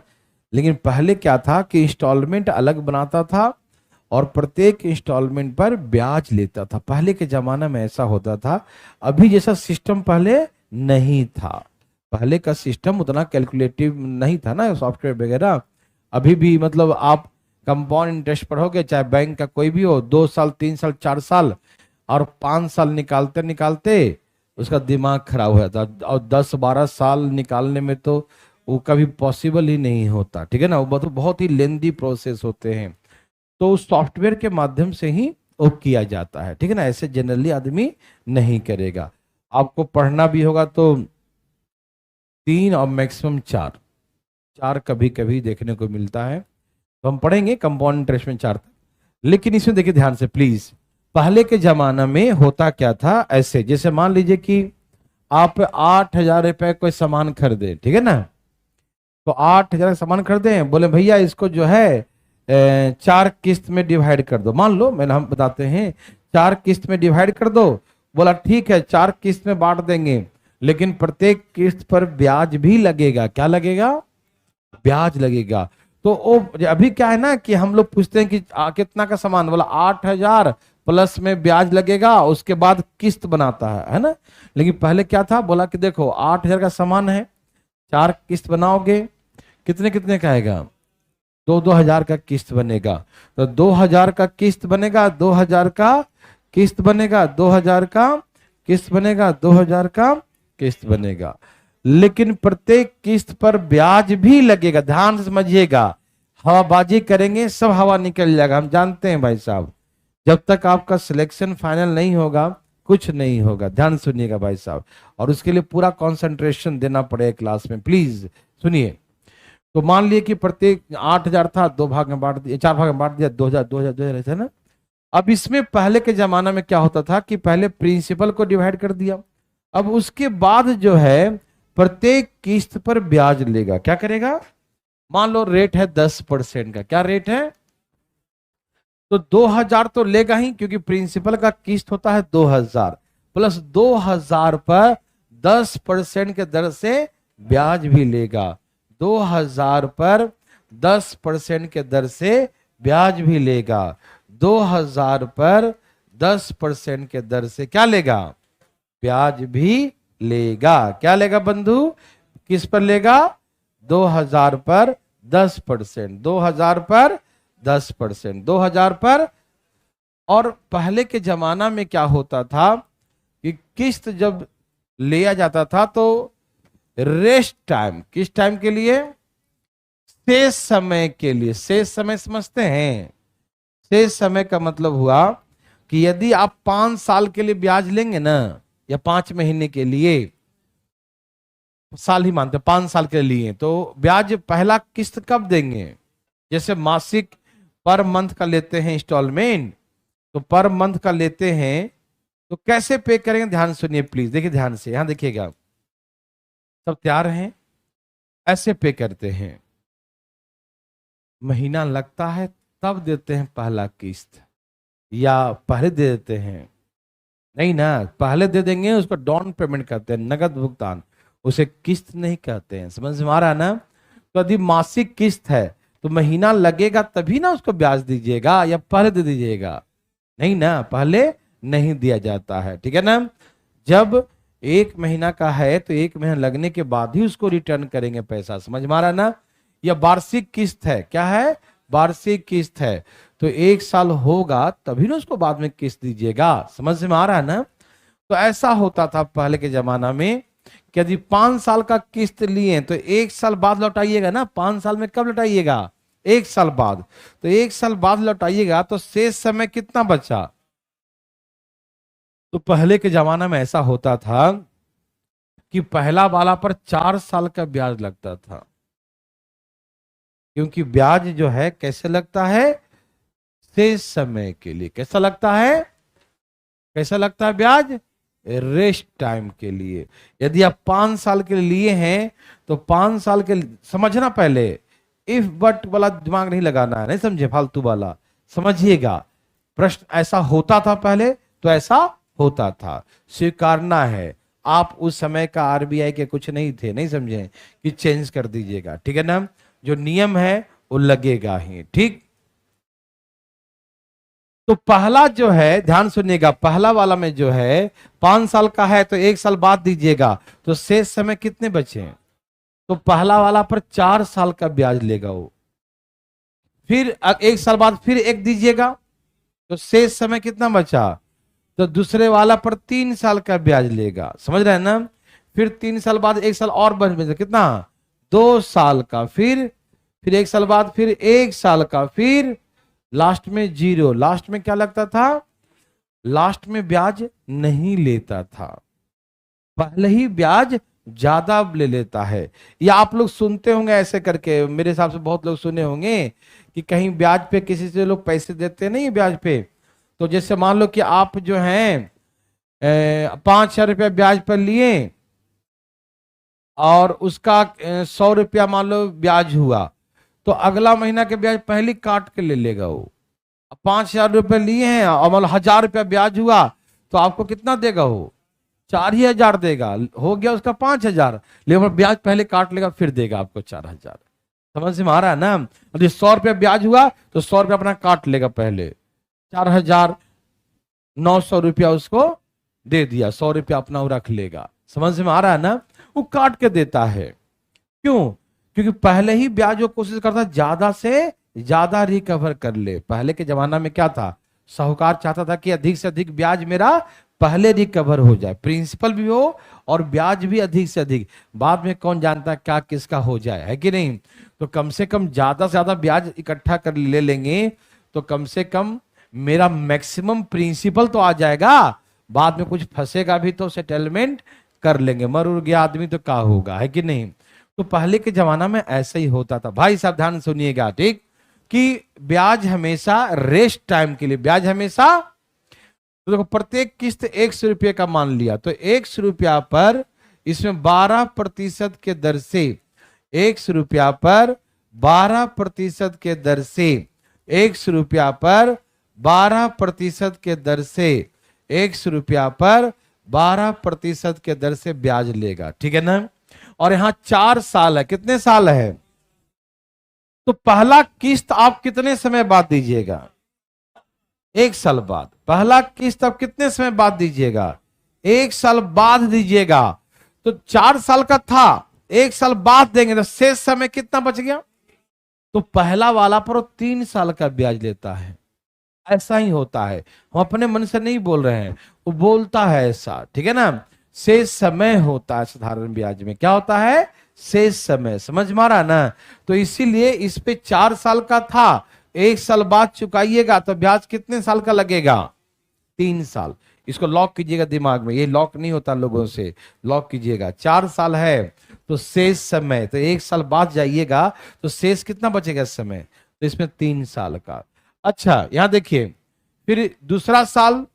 लेकिन पहले क्या था कि इंस्टॉलमेंट अलग बनाता था और प्रत्येक इंस्टॉलमेंट पर ब्याज लेता था। पहले के जमाने में ऐसा होता था। अभी जैसा सिस्टम पहले नहीं था। पहले का सिस्टम उतना कैलकुलेटिव नहीं था ना, सॉफ्टवेयर वगैरह। अभी भी मतलब आप कंपाउंड इंटरेस्ट पढ़ोगे, चाहे बैंक का कोई भी हो, 2 साल 3 साल 4 साल और 5 साल निकालते निकालते उसका दिमाग खराब हो जाता, और 10-12 साल निकालने में तो वो कभी पॉसिबल ही नहीं होता, ठीक है ना। वो बहुत ही लेंदी प्रोसेस होते हैं। तो सॉफ्टवेयर के माध्यम से ही वो किया जाता है, ठीक है ना। ऐसे जनरली आदमी नहीं करेगा। आपको पढ़ना भी होगा तो 3 और मैक्सिमम 4, 4 कभी कभी देखने को मिलता है। तो हम पढ़ेंगे कंपाउंड इंटरेस्ट में 4 तक। लेकिन इसमें देखिए ध्यान से प्लीज, पहले के जमाना में होता क्या था, ऐसे जैसे मान लीजिए कि आप 8,000 रुपए कोई सामान खरीदे, ठीक है ना। तो 8,000 का सामान खरीदे, बोले भैया इसको जो है 4 किस्त में डिवाइड कर दो। मान लो, मैंने हम बताते हैं 4 किस्त में डिवाइड कर दो। बोला ठीक है, 4 किस्त में बांट देंगे, लेकिन प्रत्येक किस्त पर ब्याज भी लगेगा। क्या लगेगा? ब्याज लगेगा। तो वो अभी क्या है ना कि हम लोग पूछते हैं कि कितना का सामान, बोला 8,000 प्लस में ब्याज लगेगा, उसके बाद किस्त बनाता है ना। लेकिन पहले क्या था, बोला कि देखो 8,000 का सामान है, 4 किस्त बनाओगे, कितने कितने का आएगा? 2,000 का किस्त बनेगा। तो 2,000 का किस्त बनेगा, 2,000 का किस्त बनेगा, 2,000 का किस्त बनेगा, 2,000 का किस्त बनेगा। लेकिन प्रत्येक किस्त पर ब्याज भी लगेगा। ध्यान से समझिएगा, हवाबाजी करेंगे सब हवा निकल जाएगा, हम जानते हैं भाई साहब। जब तक आपका सिलेक्शन फाइनल नहीं होगा कुछ नहीं होगा। ध्यान सुनिएगा भाई साहब, और उसके लिए पूरा कंसंट्रेशन देना पड़ेगा क्लास में, प्लीज सुनिए। तो मान लिए कि प्रत्येक 8,000 था, 2 भाग में बांट दिया, 4 भाग में बांट दिया, 2,000 2,000 2,000 है ना। अब इसमें पहले के जमाना में क्या होता था कि पहले प्रिंसिपल को डिवाइड कर दिया, अब उसके बाद जो है प्रत्येक किस्त पर ब्याज लेगा। क्या करेगा? मान लो रेट है 10% का। क्या रेट है? तो 2,000 तो लेगा ही, क्योंकि प्रिंसिपल का किस्त होता है 2,000, प्लस 2,000 पर 10% के दर से ब्याज भी लेगा। 2,000 पर 10% के दर से ब्याज भी लेगा। 2,000 पर 10% के दर से क्या लेगा? ब्याज भी लेगा। क्या लेगा बंधु? किस पर लेगा? 2000 पर 10%, 2000 पर 10%, 2000 पर। और पहले के जमाना में क्या होता था कि किस्त जब लिया जाता था तो रेस्ट टाइम, किस टाइम के लिए? शेष समय के लिए। शेष समय समझते हैं? शेष समय का मतलब हुआ कि यदि आप 5 साल के लिए ब्याज लेंगे ना, या 5 महीने के लिए, साल ही मानते हैं, 5 साल के लिए, तो ब्याज पहला किस्त कब देंगे? जैसे मासिक पर मंथ का लेते हैं इंस्टॉलमेंट, तो पर मंथ का लेते हैं तो कैसे पे करेंगे? ध्यान सुनिए प्लीज, देखिए ध्यान से, यहां देखिएगा, सब तैयार हैं? ऐसे पे करते हैं, महीना लगता है तब देते हैं पहला किस्त, या पहले दे देते हैं? नहीं ना, पहले दे देंगे, उसको डाउन पेमेंट कहते हैं, नगद भुगतान, उसे किस्त नहीं कहते हैं। समझ में आ रहा है ना? तो यदि मासिक किस्त है तो महीना लगेगा तभी ना उसको ब्याज दीजिएगा, या पहले दे दीजिएगा? नहीं ना, पहले नहीं दिया जाता है, ठीक है ना? जब 1 महीना का है तो 1 महीना लगने के बाद ही उसको रिटर्न करेंगे पैसा। समझ में आ रहा है ना? यह वार्षिक किस्त है। क्या है? वार्षिक किस्त है। तो 1 साल होगा तभी ना उसको बाद में किस्त दीजिएगा। समझ में आ रहा है ना? तो ऐसा होता था पहले के जमाना में कि यदि 5 साल का किस्त लिए तो 1 साल बाद लौटाइएगा ना। 5 साल में कब लौटाइएगा? 1 साल बाद। तो 1 साल बाद लौटाइएगा तो शेष समय कितना बचा? तो पहले के जमाना में ऐसा होता था कि पहला वाला पर 4 साल का ब्याज लगता था, क्योंकि ब्याज जो है कैसे लगता है? शेष समय के लिए। कैसा लगता है? कैसा लगता है ब्याज? रेस्ट टाइम के लिए। यदि आप 5 साल के लिए हैं तो 5 साल के, समझना पहले, इफ बट वाला दिमाग नहीं लगाना है, नहीं समझे, फालतू वाला समझिएगा। प्रश्न ऐसा होता था पहले, तो ऐसा होता था, स्वीकारना है। आप उस समय का आरबीआई के कुछ नहीं थे, नहीं समझे कि चेंज कर दीजिएगा, ठीक है ना? जो नियम है वो लगेगा ही, ठीक? तो पहला जो है, ध्यान सुनिएगा, पहला वाला में जो है 5 साल का है तो 1 साल बाद दीजिएगा, तो शेष समय कितने बचे हैं? तो पहला वाला पर 4 साल का ब्याज लेगा वो। फिर 1 साल बाद फिर एक दीजिएगा, तो शेष समय कितना बचा? तो दूसरे वाला पर 3 साल का ब्याज लेगा। समझ रहे हैं ना? फिर 3 साल बाद 1 साल और बच कितना? 2 साल का। फिर 1 साल बाद फिर 1 साल का, फिर लास्ट में 0। लास्ट में क्या लगता था? लास्ट में ब्याज नहीं लेता था, पहले ही ब्याज ज्यादा ले लेता है। या आप लोग सुनते होंगे ऐसे करके, मेरे हिसाब से बहुत लोग सुने होंगे कि कहीं ब्याज पे किसी से लोग पैसे देते नहीं ब्याज पे। तो जैसे मान लो कि आप जो हैं 5,000 रुपया ब्याज पर लिए और उसका 100 रुपया मान लो ब्याज हुआ, तो अगला महीना के ब्याज पहले काट के ले लेगा वो। 5,000 रुपये लिए हैं और मान लो 1,000 रुपया ब्याज हुआ, तो आपको कितना देगा वो? 4,000 देगा। हो गया उसका 5,000, लेकिन ब्याज पहले काट लेगा, फिर देगा आपको 4,000। समझ में आ रहा है ना? यदि 100 रुपया ब्याज हुआ तो 100 रुपया अपना काट लेगा पहले, 4,900 रुपया उसको दे दिया, 100 रुपया अपना वो रख लेगा। समझ में आ रहा है ना? वो काट के देता है। क्यों? क्योंकि पहले ही ब्याज वो कोशिश करता ज्यादा से ज्यादा रिकवर कर ले। पहले के जमाना में क्या था? साहूकार चाहता था कि अधिक से अधिक ब्याज मेरा पहले रिकवर हो जाए, प्रिंसिपल भी हो और ब्याज भी अधिक से अधिक। बाद में कौन जानता क्या किसका हो जाए, है कि नहीं? तो कम से कम ज्यादा से ज्यादा ब्याज इकट्ठा कर ले लेंगे तो कम से कम मेरा मैक्सिमम प्रिंसिपल तो आ जाएगा, बाद में कुछ फंसेगा भी तो सेटलमेंट कर लेंगे। मर उड़ गया आदमी तो क्या होगा, है कि नहीं? तो पहले के जमाना में ऐसा ही होता था। भाई साहब ध्यान सुनिएगा, ठीक? कि ब्याज हमेशा रेस्ट टाइम के लिए, ब्याज हमेशा, तो देखो प्रत्येक किस्त 100 रुपये का मान लिया तो 100 रुपया पर इसमें 12% के दर से, 100 रुपया पर 12% के दर से, 100 रुपया पर 12% के दर से, 100 रुपया पर 12% के दर से ब्याज लेगा, ठीक है ना? और यहां 4 साल है। कितने साल है? तो पहला किस्त आप कितने समय बाद दीजिएगा? 1 साल बाद। पहला किस्त आप कितने समय बाद दीजिएगा? 1 साल बाद दीजिएगा। तो 4 साल का था, 1 साल बाद देंगे तो शेष समय कितना बच गया? तो पहला वाला पर वो 3 साल का ब्याज लेता है। ऐसा ही होता है, हम अपने मन से नहीं बोल रहे हैं, वो बोलता है ऐसा, ठीक है ना। शेष समय होता है साधारण ब्याज में, क्या होता है? शेष समय। समझ मारा ना? तो इसीलिए इस पे 4 साल का था, 1 साल बाद चुकाइएगा तो ब्याज कितने साल का लगेगा? 3 साल। इसको लॉक कीजिएगा दिमाग में, ये लॉक नहीं होता लोगों से, लॉक कीजिएगा। 4 साल है तो शेष समय, तो 1 साल बाद जाइएगा तो शेष कितना बचेगा इस समय? तो इसमें 3 साल का। अच्छा यहां देखिए, फिर दूसरा साल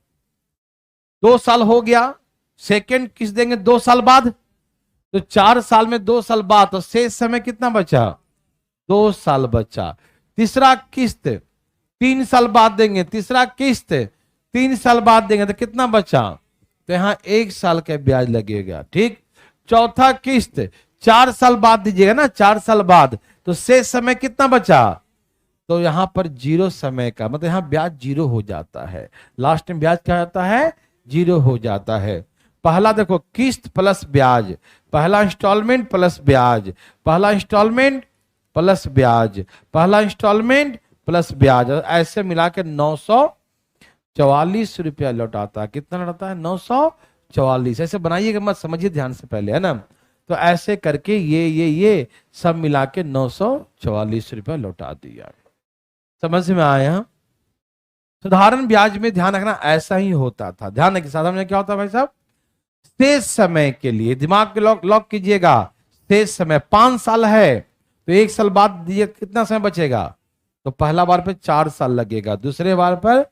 2 साल हो गया, सेकंड किस्त देंगे 2 साल बाद, तो 4 साल में 2 साल बाद, तो शेष समय कितना बचा? 2 साल बचा। तीसरा किस्त 3 साल बाद देंगे, तीसरा किस्त 3 साल बाद देंगे तो कितना बचा? तो यहां 1 साल का ब्याज लगेगा, ठीक। चौथा किस्त 4 साल बाद दीजिएगा ना, 4 साल बाद, तो शेष समय कितना बचा? तो यहां पर 0 समय का, मतलब यहां ब्याज 0 हो जाता है। लास्ट में ब्याज क्या जाता है? 0 हो जाता है। पहला देखो, किस्त प्लस ब्याज, पहला इंस्टॉलमेंट प्लस ब्याज, पहला इंस्टॉलमेंट प्लस ब्याज, पहला इंस्टॉलमेंट प्लस ब्याज, ऐसे मिला के 944 रुपया लौटाता है। कितना लौटाता है? 944। ऐसे बनाइएगा मत, समझिए ध्यान से पहले, है ना। तो ऐसे करके ये सब मिला के 944 रुपया लौटा दिया। समझ में आया? साधारण ब्याज में ध्यान रखना ऐसा ही होता था। ध्यान रखिए, साधारण में क्या होता है भाई साहब? शेष समय के लिए दिमाग के लॉक कीजिएगा। शेष समय 5 साल है तो 1 साल बाद दिए कितना समय बचेगा? तो पहला बार पे 4 साल लगेगा, दूसरे बार पर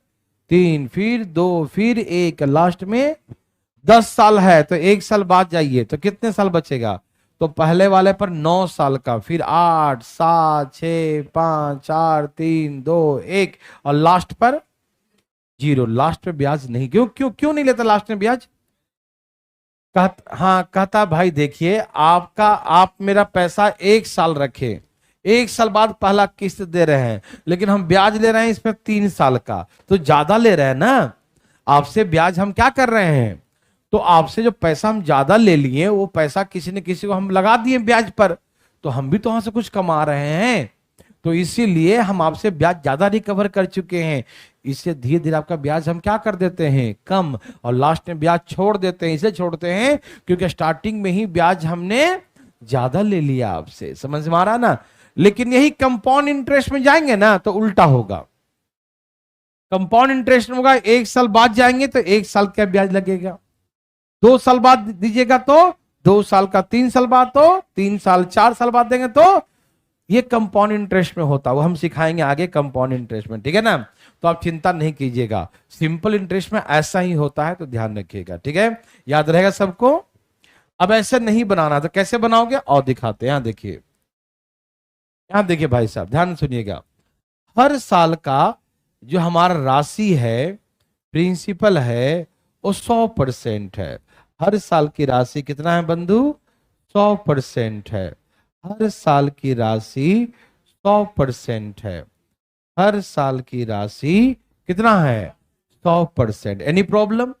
3, फिर 2, फिर 1, लास्ट में 10 साल है तो 1 साल बाद जाइए तो कितने साल बचेगा? तो पहले वाले पर 9 साल का, फिर 8, 7, 6, 5, 4, 3, 2, 1 और लास्ट पर 0। लास्ट पे ब्याज नहीं। क्यों क्यों क्यों नहीं लेता लास्ट में ब्याज? कहता भाई देखिए, आप मेरा पैसा 1 साल रखे, 1 साल बाद पहला किस्त दे रहे हैं, लेकिन हम ब्याज ले रहे हैं इसमें 3 साल का, तो ज्यादा ले रहे हैं ना। आपसे ब्याज हम क्या कर रहे हैं? तो आपसे जो पैसा हम ज्यादा ले लिए, वो पैसा किसी न किसी को हम लगा दिए ब्याज पर, तो हम भी तो वहां से कुछ कमा रहे हैं। तो इसीलिए हम आपसे ब्याज ज्यादा रिकवर कर चुके हैं, इससे धीरे धीरे आपका ब्याज हम क्या कर देते हैं? कम, और लास्ट में ब्याज छोड़ देते हैं। इसे छोड़ते हैं क्योंकि स्टार्टिंग में ही ब्याज हमने ज्यादा ले लिया आपसे। समझ में आ रहा ना? लेकिन यही कंपाउंड इंटरेस्ट में जाएंगे ना तो उल्टा होगा। कंपाउंड इंटरेस्ट में होगा, 1 साल बाद जाएंगे तो 1 साल का ब्याज लगेगा, 2 साल बाद दीजिएगा तो 2 साल का, 3 साल बाद तो 3 साल, 4 साल बाद देंगे तो ये कंपाउंड इंटरेस्ट में होता है। वो हम सिखाएंगे आगे कंपाउंड इंटरेस्ट में, ठीक है ना। तो आप चिंता नहीं कीजिएगा, सिंपल इंटरेस्ट में ऐसा ही होता है, तो ध्यान रखिएगा, ठीक है। याद रहेगा सबको। अब ऐसे नहीं बनाना तो कैसे बनाओगे और दिखाते हैं। यहां देखिए भाई साहब, ध्यान सुनिएगा। हर साल का जो हमारा राशि है, प्रिंसिपल है, वो 100% है। हर साल की राशि कितना है बंधु? 100% है। हर साल की राशि 100% है। हर साल की राशि कितना है? 100%। Any problem?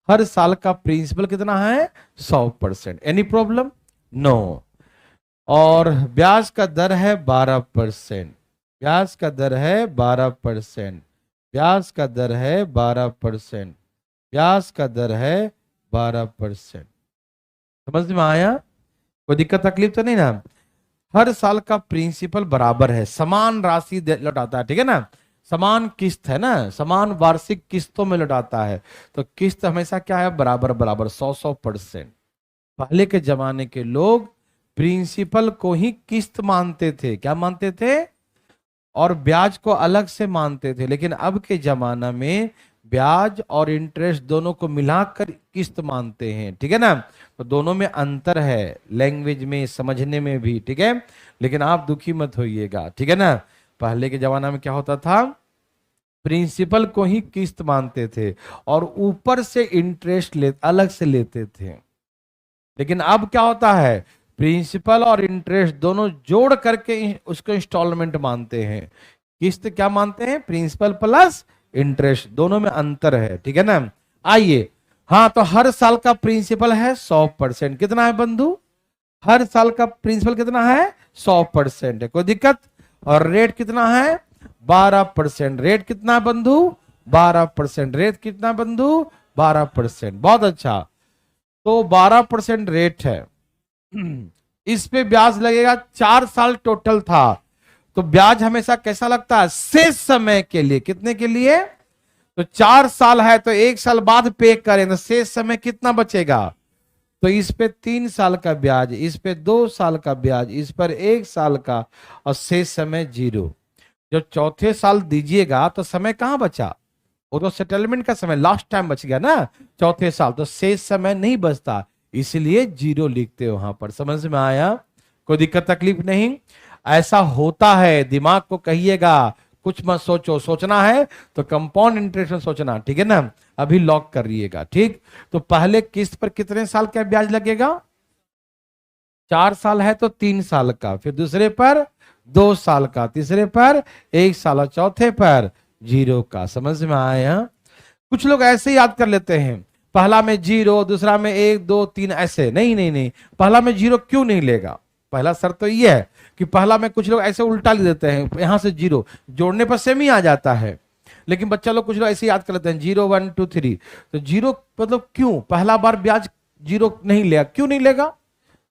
हर साल का प्रिंसिपल कितना है? 100%। Any problem? नो। और ब्याज का दर है 12%। ब्याज का दर है 12%। ब्याज का दर है 12%। ब्याज का दर है 12%। समझ में आया? कोई दिक्कत तकलीफ तो नहीं ना? हर साल का प्रिंसिपल बराबर है, समान राशि लौटाता है, ठीक है ना। समान किस्त है ना, समान वार्षिक किस्तों में लौटाता है। तो किस्त हमेशा क्या है? बराबर बराबर, 100%। पहले के जमाने के लोग प्रिंसिपल को ही किस्त मानते थे। क्या मानते थे? और ब्याज को अलग से मानते थे। लेकिन अब के जमाना में ब्याज और इंटरेस्ट दोनों को मिलाकर किस्त मानते हैं, ठीक है ना। तो दोनों में अंतर है, लैंग्वेज में, समझने में भी, ठीक है। लेकिन आप दुखी मत होइएगा, ठीक है ना। पहले के जमाना में क्या होता था? प्रिंसिपल को ही किस्त मानते थे और ऊपर से इंटरेस्ट अलग से लेते थे। लेकिन अब क्या होता है? प्रिंसिपल और इंटरेस्ट दोनों जोड़ करके उसको इंस्टॉलमेंट मानते हैं। किस्त क्या मानते हैं? प्रिंसिपल प्लस इंटरेस्ट, दोनों में अंतर है, ठीक है ना। आइए हाँ, तो हर साल का प्रिंसिपल है 100%। कितना है बंधु? हर साल का प्रिंसिपल कितना है? 100% है। कोई दिक्कत? और रेट कितना है? 12%। रेट कितना है बंधु? 12%। रेट कितना है बंधु? 12%। बहुत अच्छा। तो 12% रेट है। इस पे ब्याज लगेगा। 4 साल टोटल था, तो ब्याज हमेशा कैसा लगता है? शेष समय के लिए। कितने के लिए? तो 4 साल है तो 1 साल बाद पे करें तो शेष समय कितना बचेगा? तो इस पे 3 साल का ब्याज, इस पे 2 साल का ब्याज, इस पर 1 साल का, और शेष समय 0। जो चौथे साल दीजिएगा तो समय कहां बचा? वो तो सेटलमेंट का समय, लास्ट टाइम बच गया ना चौथे साल, तो शेष समय नहीं बचता, इसलिए 0 लिखते हो वहां पर। समझ में आया? कोई दिक्कत तकलीफ नहीं? ऐसा होता है, दिमाग को कहिएगा कुछ मत सोचो, सोचना है तो कंपाउंड इंटरेस्ट में सोचना, ठीक है ना? अभी लॉक कर रहिएगा, ठीक? तो पहले किस्त पर कितने साल का ब्याज लगेगा? 4 साल है तो 3 साल का, फिर दूसरे पर 2 साल का, तीसरे पर 1 साल, और चौथे पर 0 का। समझ में आया? कुछ लोग ऐसे याद कर लेते हैं, पहला में 0, दूसरा में 1 2 3, ऐसे नहीं नहीं नहीं। पहला में 0 क्यों नहीं लेगा? पहला शर्त तो ये है कि पहला में कुछ लोग ऐसे उल्टा ले देते हैं, यहां से 0 जोड़ने पर सेम ही आ जाता है, लेकिन बच्चा लोग कुछ लोग ऐसे याद कर लेते हैं 0 1 2 3। तो 0 मतलब क्यों पहला बार ब्याज 0 नहीं लेगा? क्यों नहीं लेगा?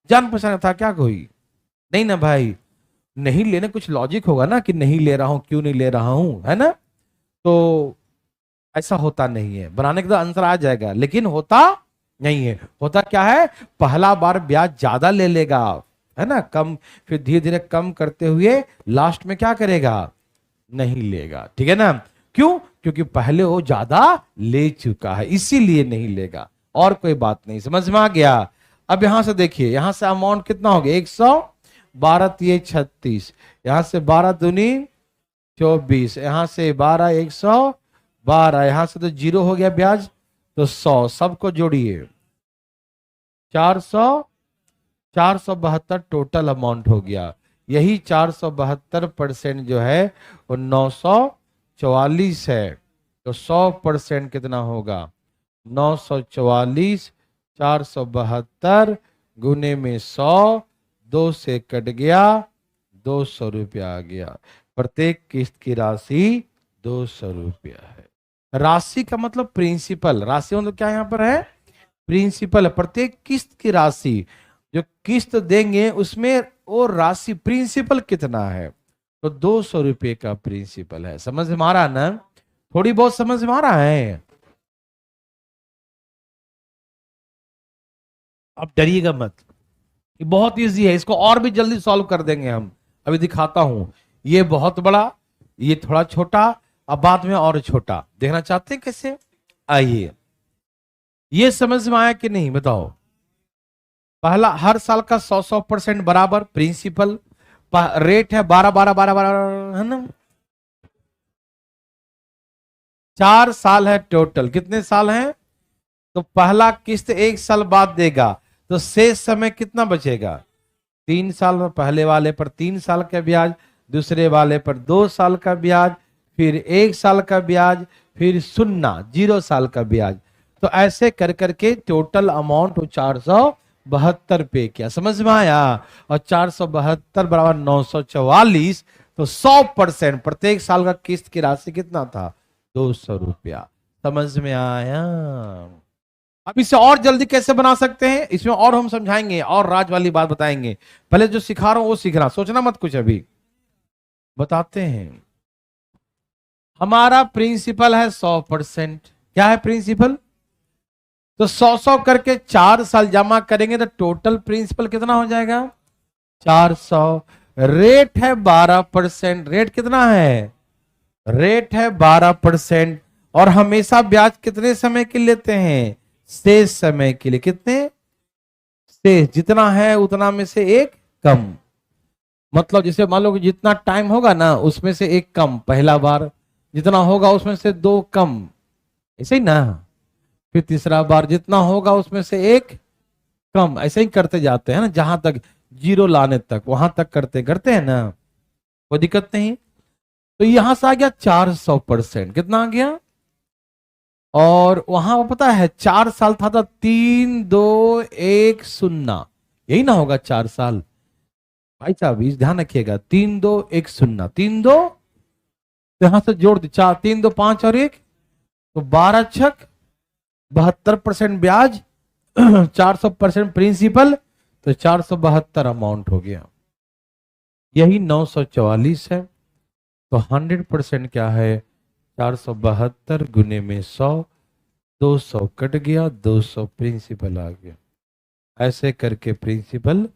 जान पहचान था क्या कोई? नहीं ना भाई, नहीं लेने कुछ लॉजिक होगा ना कि नहीं ले रहा हूं, क्यों नहीं ले रहा हूं, है ना? तो ऐसा होता नहीं है, बनाने के तो आंसर आ जाएगा, लेकिन होता नहीं है। होता क्या है? पहला बार ब्याज ज्यादा ले लेगा, है ना, कम, फिर धीरे धीरे कम करते हुए लास्ट में क्या करेगा? नहीं लेगा, ठीक है ना? क्यों? क्योंकि पहले वो ज्यादा ले चुका है, इसीलिए नहीं लेगा, और कोई बात नहीं। समझ में आ गया? अब यहां से देखिए, यहां से अमाउंट कितना हो गया? 112 3 36, यहां से 12 दूनी 24, यहां से 12 112, यहां से तो 0 हो गया ब्याज, तो 100, सबको जोड़िए 400, 472 टोटल अमाउंट हो गया। यही 472% जो है वो 944 है। तो 100% कितना होगा? 944, 472 गुने में 100, 2 से कट गया, 200 रुपया आ गया। प्रत्येक किस्त की राशि 200 रुपया है। राशि का मतलब प्रिंसिपल, राशि मतलब क्या यहां पर है? प्रिंसिपल। प्रत्येक किस्त की राशि जो किस्त देंगे उसमें वो राशि प्रिंसिपल कितना है, तो 200 रुपये का प्रिंसिपल है। समझ में आ रहा ना? थोड़ी बहुत समझ में आ रहा है? अब डरिएगा मत, ये बहुत इजी है, इसको और भी जल्दी सॉल्व कर देंगे हम। अभी दिखाता हूं, ये बहुत बड़ा, ये थोड़ा छोटा, अब बाद में और छोटा। देखना चाहते हैं कैसे? आइए, ये समझ में आया कि नहीं बताओ? पहला, हर साल का 100% बराबर प्रिंसिपल, रेट है 12 12 12 12, है ना? 4 साल है टोटल। कितने साल हैं? तो पहला किस्त 1 साल बाद देगा, तो शेष समय कितना बचेगा? 3 साल में पहले वाले पर 3 साल का ब्याज, दूसरे वाले पर 2 साल का ब्याज, फिर 1 साल का ब्याज, फिर 0 साल का ब्याज। तो ऐसे कर करके टोटल अमाउंट 472 पे किया। समझ में आया? और 472 बराबर 944, तो 100% प्रत्येक साल का किस्त की राशि कितना था? 200 रुपया। समझ में आया? अब इसे और जल्दी कैसे बना सकते हैं, इसमें और हम समझाएंगे, और राज वाली बात बताएंगे। पहले जो सिखा रहा हूं वो सीखना, सोचना मत कुछ, अभी बताते हैं। हमारा प्रिंसिपल है 100%। क्या है प्रिंसिपल? तो 100 करके 4 साल जमा करेंगे तो टोटल प्रिंसिपल कितना हो जाएगा? 400। रेट है 12%। रेट कितना है? रेट है 12%। और हमेशा ब्याज कितने समय के लिए लेते हैं? शेष समय के लिए। कितने? शेष, जितना है उतना में से एक कम। मतलब जैसे मान लो कि जितना टाइम होगा ना उसमें से एक कम पहला बार, जितना होगा उसमें से 2 कम, ऐसे ही ना? फिर तीसरा बार जितना होगा उसमें से एक कम, ऐसे ही करते जाते हैं ना, जहां तक 0 लाने तक, वहां तक करते करते हैं ना, कोई दिक्कत नहीं। तो यहां से आ गया 400%। कितना आ गया? और वहां पता है 4 साल था तो 3 2 1 0, यही ना होगा 4 साल। भाई साहब इस ध्यान रखिएगा, 3 2 1 0, 3 2, तो यहां से जोड़ दी, 4 3 2 5 और 1, तो 12 छक 72% ब्याज, 400% प्रिंसिपल, तो 472 अमाउंट हो गया। यही 944 है। तो 100% क्या है, 472 गुने में 100, 200 कट गया, 200 प्रिंसिपल आ गया। ऐसे करके प्रिंसिपल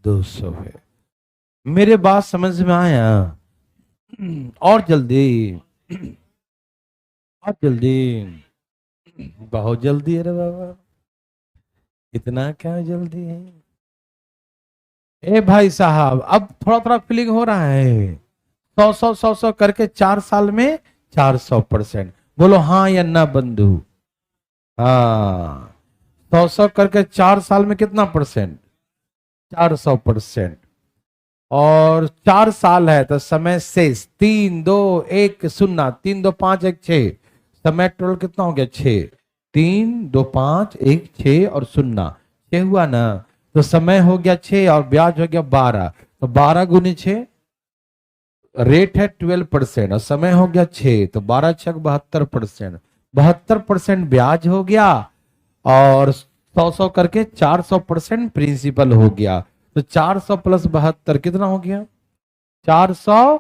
200 है। मेरे बात समझ में आया? और जल्दी, और जल्दी, बहुत जल्दी है रे बाबा, इतना क्या जल्दी है? ए भाई साहब अब थोड़ा थोड़ा फीलिंग हो रहा है। 100 करके 4 साल में 400%। बोलो हाँ या ना बंधु? हाँ, 100 करके 4 साल में कितना परसेंट? 400%। और 4 साल है तो समय शेष 3 2 1 0, 3 2 5 1 6, समय टोटल कितना हो गया? 6, 3 2 5 1 6 और 0, 6 हुआ ना, तो समय हो गया 6 और ब्याज हो गया 12, तो 12 गुने 6, रेट है 12% और समय हो गया 6, तो 12 छक 72%, 72% ब्याज हो गया और 100 करके 400% प्रिंसिपल हो गया। तो 400 प्लस 72 कितना हो गया? 400,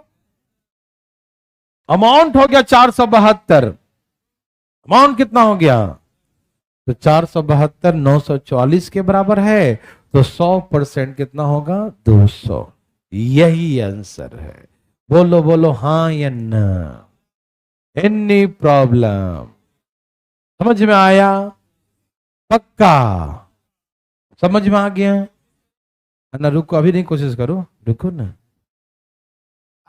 अमाउंट हो गया 472। अमाउंट कितना हो गया? तो 472 944 के बराबर है, तो 100% कितना होगा? 200। यही आंसर है। बोलो बोलो हाँ या ना? Any problem? समझ में आया? पक्का समझ में आ गया ना? रुको, अभी नहीं, कोशिश करो, रुको ना।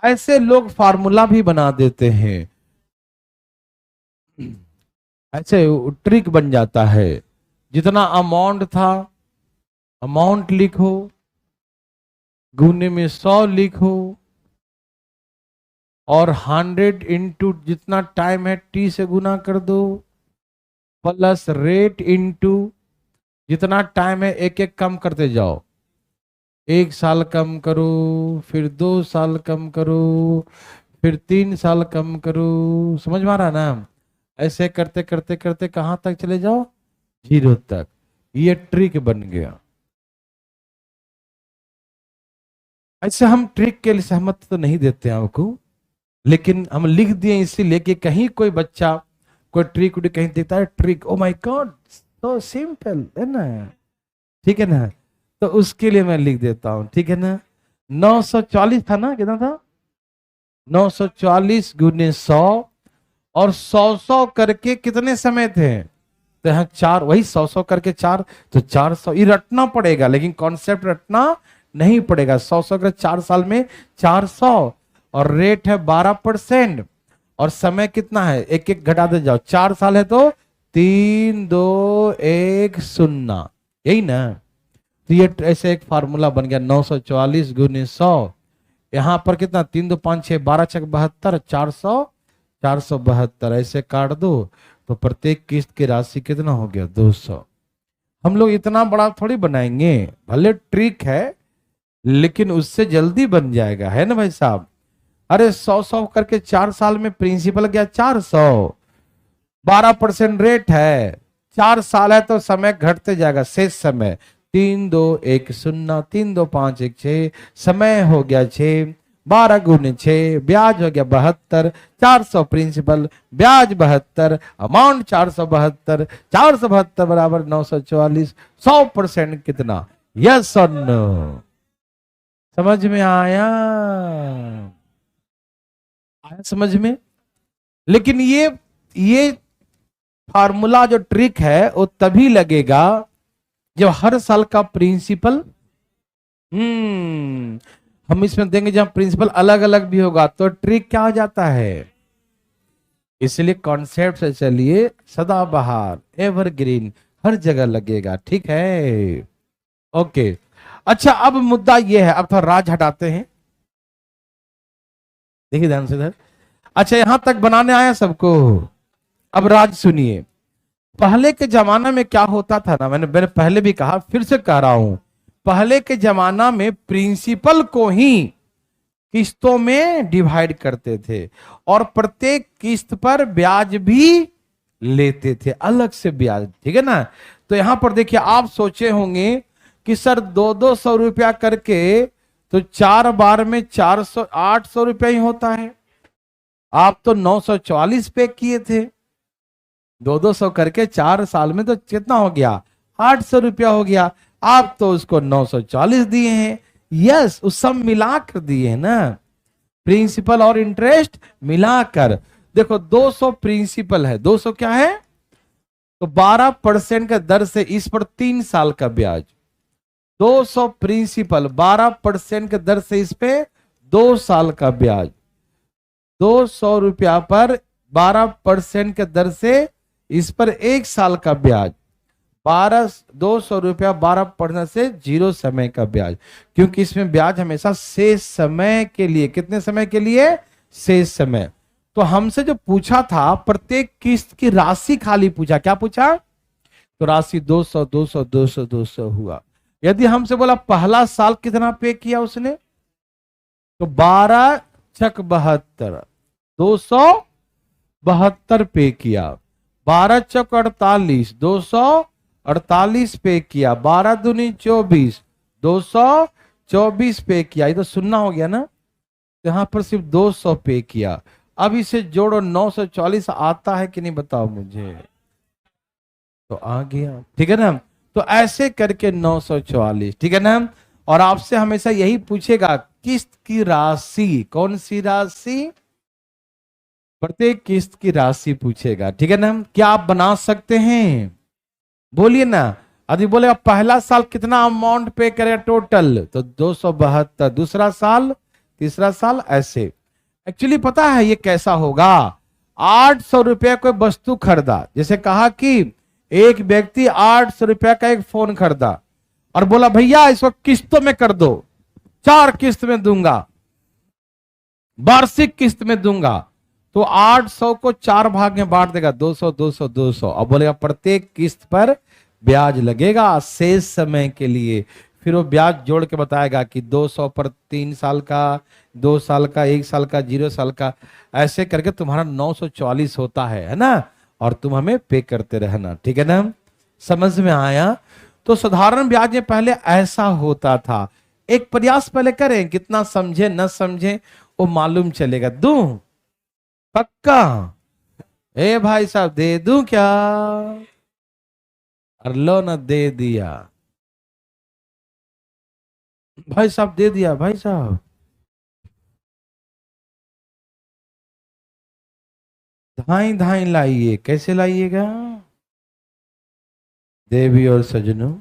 ऐसे लोग फार्मूला भी बना देते हैं, ऐसे ट्रिक बन जाता है। जितना अमाउंट था, अमाउंट लिखो, गुने में 100 लिखो, और 100 इंटू जितना टाइम है टी से गुना कर दो, प्लस रेट इंटू जितना टाइम है एक एक कम करते जाओ। 1 साल कम करो, फिर 2 साल कम करो, फिर 3 साल कम करो। समझ में आ रहा ना? ऐसे करते करते करते कहां तक चले जाओ? 0 तक। ये ट्रिक बन गया। ऐसे हम ट्रिक के लिए सहमत तो नहीं देते हैं आपको, लेकिन हम लिख दिए इसीलिए कि कहीं कोई बच्चा कोई ट्रिक उड़ी कहीं देखता है, trick, oh my God so simple है ना, ठीक है ना, तो उसके लिए मैं लिख देता हूं, ठीक है ना। 940 था ना, कितना था? 940 गुने 100, और 100 करके कितने समय थे? तो यहाँ 4, वही 100 करके 4, तो 400। ये रटना पड़ेगा, लेकिन कॉन्सेप्ट रटना नहीं पड़ेगा। 100 करके 4 साल में 400, और रेट है 12%, और समय कितना है एक एक घटा दे जाओ। 4 साल है तो 3 2 1 0, यही ना। तो ये ऐसे एक फार्मूला बन गया। 944 गुने 100, यहां पर कितना? 3 2 5 6, 12 छक 72, 400, 472 ऐसे काट दो, तो प्रत्येक किस्त की राशि कितना हो गया? 200। हम लोग इतना बड़ा थोड़ी बनाएंगे, भले ट्रिक है लेकिन उससे जल्दी बन जाएगा, है ना भाई साहब? अरे 100 करके 4 साल में प्रिंसिपल गया 400, 12% रेट है, 4 साल है तो समय घटते जाएगा, शेष समय 3 2 1 0, 3 2 5 1 6, समय हो गया 6, 12 गुने 6, ब्याज हो गया 72, 400 प्रिंसिपल, ब्याज 72, अमाउंट 472, 472 बराबर 944, 100% कितना? यस और नो? समझ में आया? आया समझ में? लेकिन ये फार्मूला जो ट्रिक है वो तभी लगेगा जब हर साल का प्रिंसिपल, हम इसमें देंगे जब प्रिंसिपल अलग अलग भी होगा तो ट्रिक क्या हो जाता है। इसलिए कॉन्सेप्ट से चलिए, सदाबहार एवरग्रीन हर जगह लगेगा, ठीक है? ओके, अच्छा अब मुद्दा यह है, अब थोड़ा राज हटाते हैं, देखिए ध्यान से इधर। अच्छा यहां तक बनाने आया सबको? अब राज सुनिए। पहले के जमाना में क्या होता था ना, मैंने पहले भी कहा, फिर से कह रहा हूं, पहले के जमाना में प्रिंसिपल को ही किस्तों में डिवाइड करते थे और प्रत्येक किस्त पर ब्याज भी लेते थे, अलग से ब्याज, ठीक है ना। तो यहां पर देखिए, आप सोचे होंगे कि सर 200-200 रुपया करके तो 4 बार में 400-800 रुपया ही होता है। आप तो 944 पे किए थे, 200-200 करके 4 साल में तो कितना हो गया, 800 रुपया हो गया। आप तो उसको 940 दिए हैं, यस, उस सब मिलाकर दिए हैं ना, प्रिंसिपल और इंटरेस्ट मिलाकर। देखो 200 प्रिंसिपल है, 200 क्या है, तो 12% का दर से इस पर 3 साल का ब्याज, 200 प्रिंसिपल 12% के दर से इस पे 2 साल का ब्याज, 200 रुपया पर 12% के दर से इस पर 1 साल का ब्याज, 200 रुपया 12% से 0 समय का ब्याज, क्योंकि इसमें ब्याज हमेशा शेष समय के लिए, कितने समय के लिए, शेष समय। तो हमसे जो पूछा था प्रत्येक किस्त की राशि खाली पूछा, क्या पूछा, तो राशि 200 200 200 200 हुआ। यदि हमसे बोला पहला साल कितना पे किया उसने, तो 12×6 = 72, 272 पे किया, 12×4 = 48, 248 पे किया, 12×2 = 24, 224 पे किया। ये तो सुनना हो गया ना, तो यहां पर सिर्फ 200 पे किया। अब इसे जोड़ो, 940 आता है कि नहीं बताओ मुझे, तो आ गया, ठीक है ना। तो ऐसे करके 944, ठीक है ना। और आपसे हमेशा यही पूछेगा किस्त की राशि, कौन सी राशि, प्रत्येक किस्त की राशि पूछेगा, ठीक है ना। क्या आप बना सकते हैं, बोलिए ना। यदि बोले पहला साल कितना अमाउंट पे करेगा टोटल, तो 272, दूसरा साल, तीसरा साल, ऐसे। एक्चुअली पता है ये कैसा होगा, 800 रुपया कोई वस्तु खरीदा, जैसे कहा कि एक व्यक्ति 800 रुपया का एक फोन खरीदा और बोला भैया इसको किस्तों में कर दो, 4 किस्त में दूंगा, वार्षिक किस्त में दूंगा, तो 800 को 4 भाग में बांट देगा, 200 200 200, अब बोलेगा प्रत्येक किस्त पर ब्याज लगेगा शेष समय के लिए। फिर वो ब्याज जोड़ के बताएगा कि 200 पर 3 साल का, 2 साल का, 1 साल का, 0 साल का, ऐसे करके तुम्हारा 944 होता है ना। और तुम हमें पे करते रहना, ठीक है ना। समझ में आया। तो साधारण ब्याज में पहले ऐसा होता था। एक प्रयास पहले करें, कितना समझे न समझे वो मालूम चलेगा। दूं पक्का, ए भाई साहब दे दूं क्या, और लो न दे दिया, भाई साहब दे दिया, भाई साहब धाई धाई लाइए, कैसे लाइएगा, देवी और सजनों,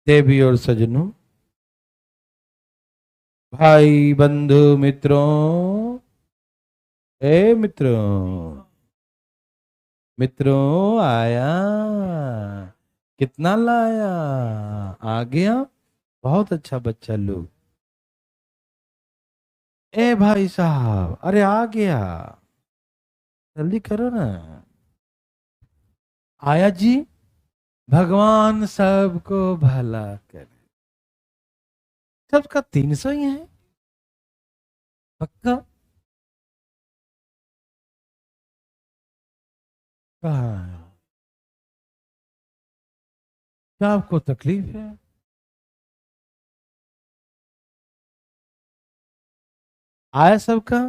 देवी और सजनों, भाई बंधु मित्रों, ए मित्रों, मित्रों आया, कितना लाया, आ गया, बहुत अच्छा बच्चा लोग, ए भाई साहब, अरे आ गया, जल्दी करो ना, आया जी, भगवान सबको भला करे, सबका 300 ही है, पक्का, कहा है? क्या आपको तकलीफ है, आया सबका,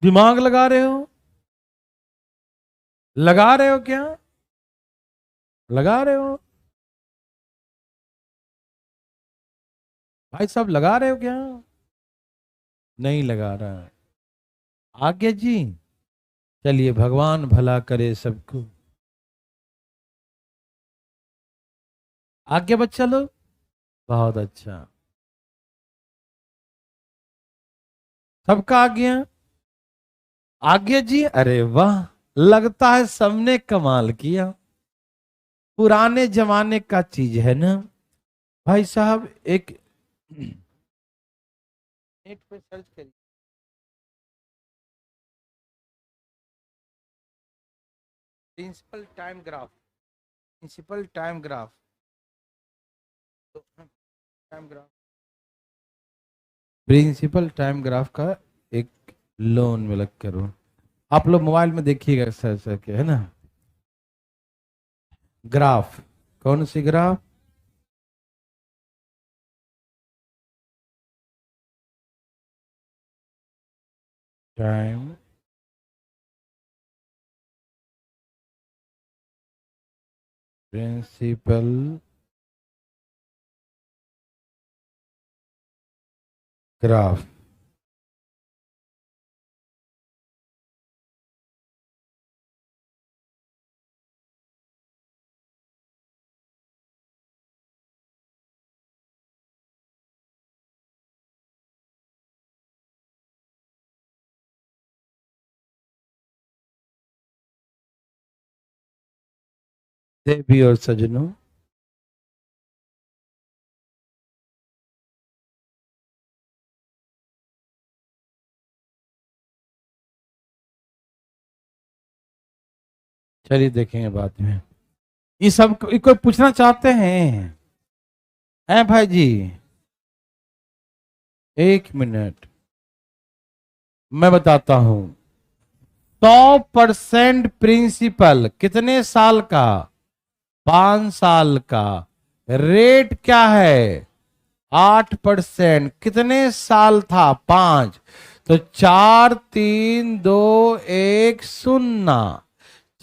दिमाग लगा रहे हो, लगा रहे हो क्या, लगा रहे हो भाई साहब, लगा रहे हो क्या, नहीं लगा रहा है, आज्ञा जी, चलिए भगवान भला करे सबको, आज्ञा बच्चा लोग, बहुत अच्छा, सबका आ गया? आ गया जी, अरे वाह, लगता है सबने कमाल किया। पुराने जमाने का चीज है ना भाई साहब। एक नेट पे सर्च करिए, principal time graph, principal time graph, time graph, principal time graph का एक लोन में लग करो। आप लोग मोबाइल में देखिएगा सर सर के, है ना। ग्राफ, कौन सी ग्राफ? Time principal graph. देवी और सजनों, चलिए देखेंगे बाद में। ये सब कोई पूछना चाहते हैं भाई जी? एक मिनट, मैं बताता हूं। 100% प्रिंसिपल कितने साल का? 5 साल का। रेट क्या है? 8%। कितने साल था? 5। तो 4, 3, 2, 1, 0।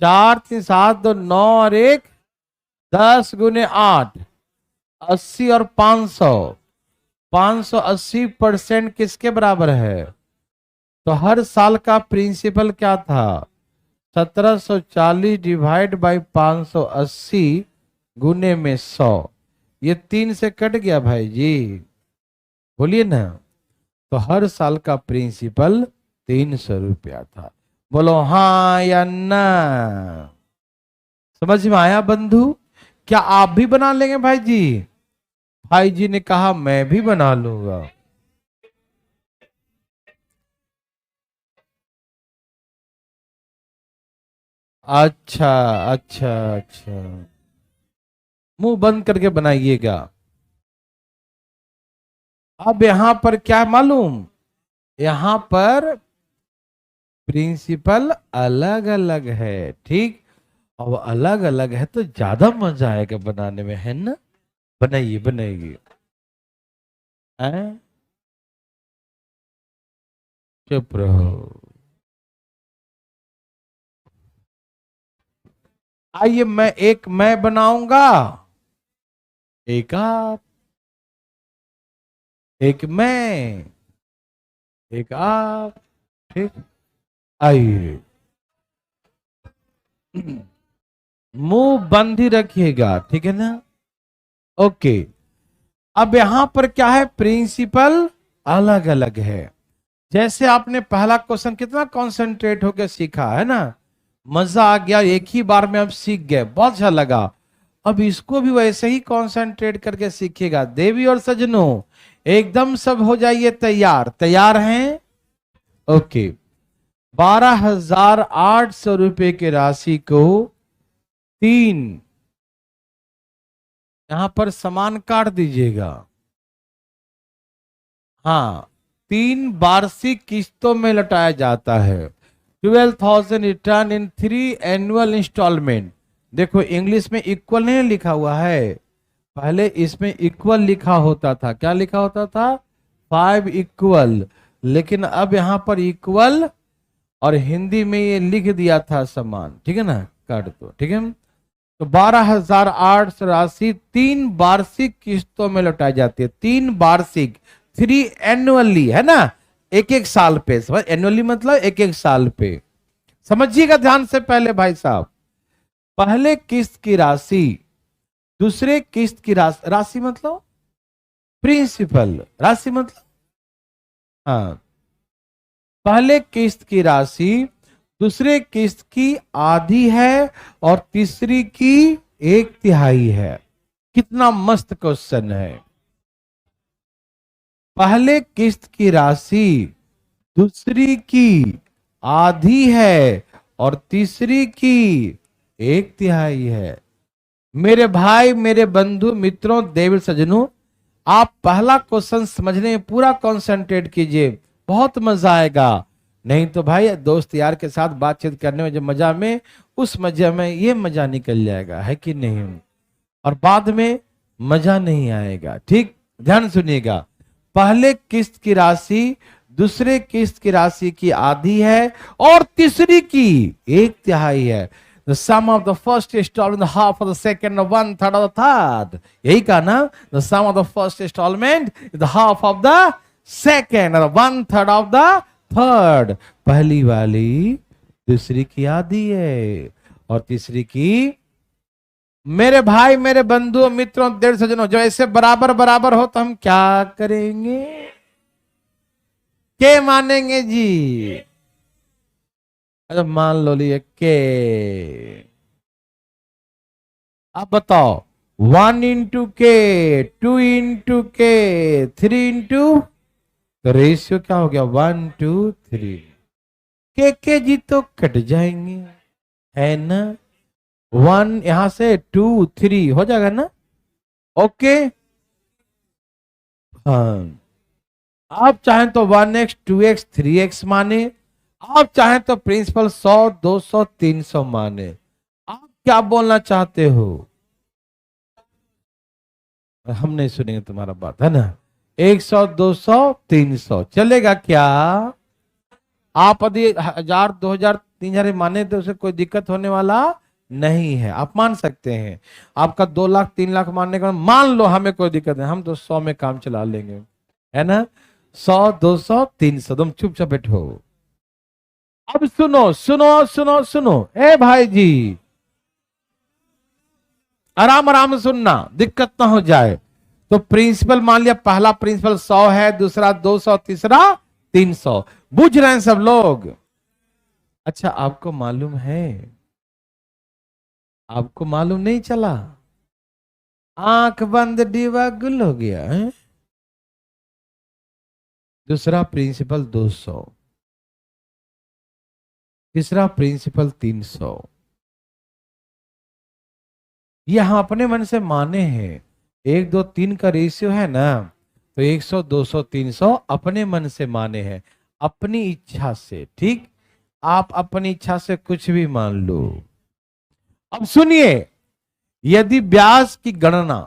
4, 3, 7, 2, 9 और 1, 10 × 8, 80 और 500। 580% किसके बराबर है? तो हर साल का प्रिंसिपल क्या था? 1740 डिवाइड बाई 580 गुने में 100। ये 3 से कट गया भाई जी, बोलिए ना। तो हर साल का प्रिंसिपल 300 रुपया था। बोलो हाँ या ना? समझ में आया बंधु? क्या आप भी बना लेंगे भाई जी? भाई जी ने कहा मैं भी बना लूंगा। अच्छा अच्छा अच्छा, मुंह बंद करके बनाइएगा। अब यहां पर क्या मालूम, यहां पर प्रिंसिपल अलग अलग है, ठीक। अब अलग अलग है तो ज्यादा मजा आएगा बनाने में, है ना। बनाइए बनाइए। हैं? चुप रहो। आइए, मैं बनाऊंगा, एक आप, एक मैं, एक आप, ठीक। आइए, मुंह बंद ही रखिएगा, ठीक है ना। ओके। अब यहां पर क्या है, प्रिंसिपल अलग अलग है। जैसे आपने पहला क्वेश्चन कितना कंसंट्रेट होकर सीखा है ना, मजा आ गया, एक ही बार में आप सीख गए, बहुत अच्छा लगा। अब इसको भी वैसे ही कंसंट्रेट करके सीखेगा। देवी और सजनों, एकदम सब हो जाइए तैयार। तैयार हैं? ओके। 12,800 रुपए की राशि को 3, यहां पर समान काट दीजिएगा। हाँ, 3 वार्षिक किस्तों में लौटाया जाता है। 12,000 रिटर्न इन 3 एनुअल इंस्टॉलमेंट। देखो इंग्लिश में इक्वल नहीं लिखा हुआ है, पहले इसमें इक्वल लिखा होता था। क्या लिखा होता था? 5 इक्वल। लेकिन अब यहां पर इक्वल और हिंदी में ये लिख दिया था समान, ठीक है ना, काट दो, ठीक है। तो 12,800 राशि 3 वार्षिक किस्तों में लौटाई जाती है। 3 वार्षिक, 3 एनुअली, है ना, एक एक साल पे। समझ, एनुअली मतलब एक एक साल पे। समझिएगा ध्यान से पहले भाई साहब। पहले किस्त की राशि, दूसरे किस्त की राशि, राशि मतलब प्रिंसिपल, राशि मतलब, हाँ, पहले किस्त की राशि दूसरे किस्त की आधी है और तीसरी की 1/3 है। कितना मस्त क्वेश्चन है। पहले किस्त की राशि दूसरी की आधी है और तीसरी की 1/3 है। मेरे भाई, मेरे बंधु मित्रों, देवी सज्जनों, आप पहला क्वेश्चन समझने में पूरा कंसंट्रेट कीजिए, बहुत मजा आएगा। नहीं तो भाई दोस्त यार के साथ बातचीत करने में जो मजा में, उस मजे में ये मजा निकल जाएगा, है कि नहीं, और बाद में मजा नहीं आएगा। ठीक, ध्यान सुनिएगा। पहले किस्त की राशि दूसरे किस्त की राशि की आधी है और तीसरी की 1/3 है। The sum of the first installment, the half of the second, and 1/3 of the third. यही कहा ना, the sum of the first installment is the half of the second and 1/3 of the third. पहली वाली दूसरी की आधी है और तीसरी की। मेरे भाई, मेरे बंधुओं, मित्रों, देर सज्जनों, जो ऐसे बराबर बराबर हो तो हम क्या करेंगे, के मानेंगे जी। अच्छा मान लो लिए के, अब बताओ 1 इंटू के, 2 इंटू के, 3 इंटू, तो रेशियो क्या हो गया 1 to 3। के जी तो कट जाएंगे, है ना। 1 यहां से 2 3 हो जाएगा ना। ओके, हाँ, आप चाहें तो 1x 2x 3x माने, आप चाहें तो प्रिंसिपल 100 200 300 माने। आप क्या बोलना चाहते हो, हम नहीं सुनेंगे तुम्हारा बात, है ना। 100 200 300 चलेगा क्या। आप यदि 1000 2000 3000 माने तो उसे कोई दिक्कत होने वाला नहीं है, आप मान सकते हैं। आपका 2 लाख 3 लाख मानने का मान लो, हमें कोई दिक्कत नहीं, हम तो 100 में काम चला लेंगे, है ना। 100 200 300, तुम चुपचाप बैठो। अब सुनो सुनो सुनो सुनो, ए भाई जी, आराम आराम सुनना, दिक्कत ना हो जाए। तो प्रिंसिपल मान लिया, पहला प्रिंसिपल 100 है, दूसरा 200, तीसरा 300। बुझ रहे हैं सब लोग। अच्छा, आपको मालूम है, आपको मालूम नहीं चला, आंख बंद दीवा गुल हो गया है। दूसरा प्रिंसिपल 200, तीसरा प्रिंसिपल 300। ये हम अपने मन से माने हैं, 1 2 3 का रेशियो है ना, तो 100 200 300 अपने मन से माने हैं, अपनी इच्छा से। ठीक, आप अपनी इच्छा से कुछ भी मान लो। अब सुनिए, यदि ब्याज की गणना,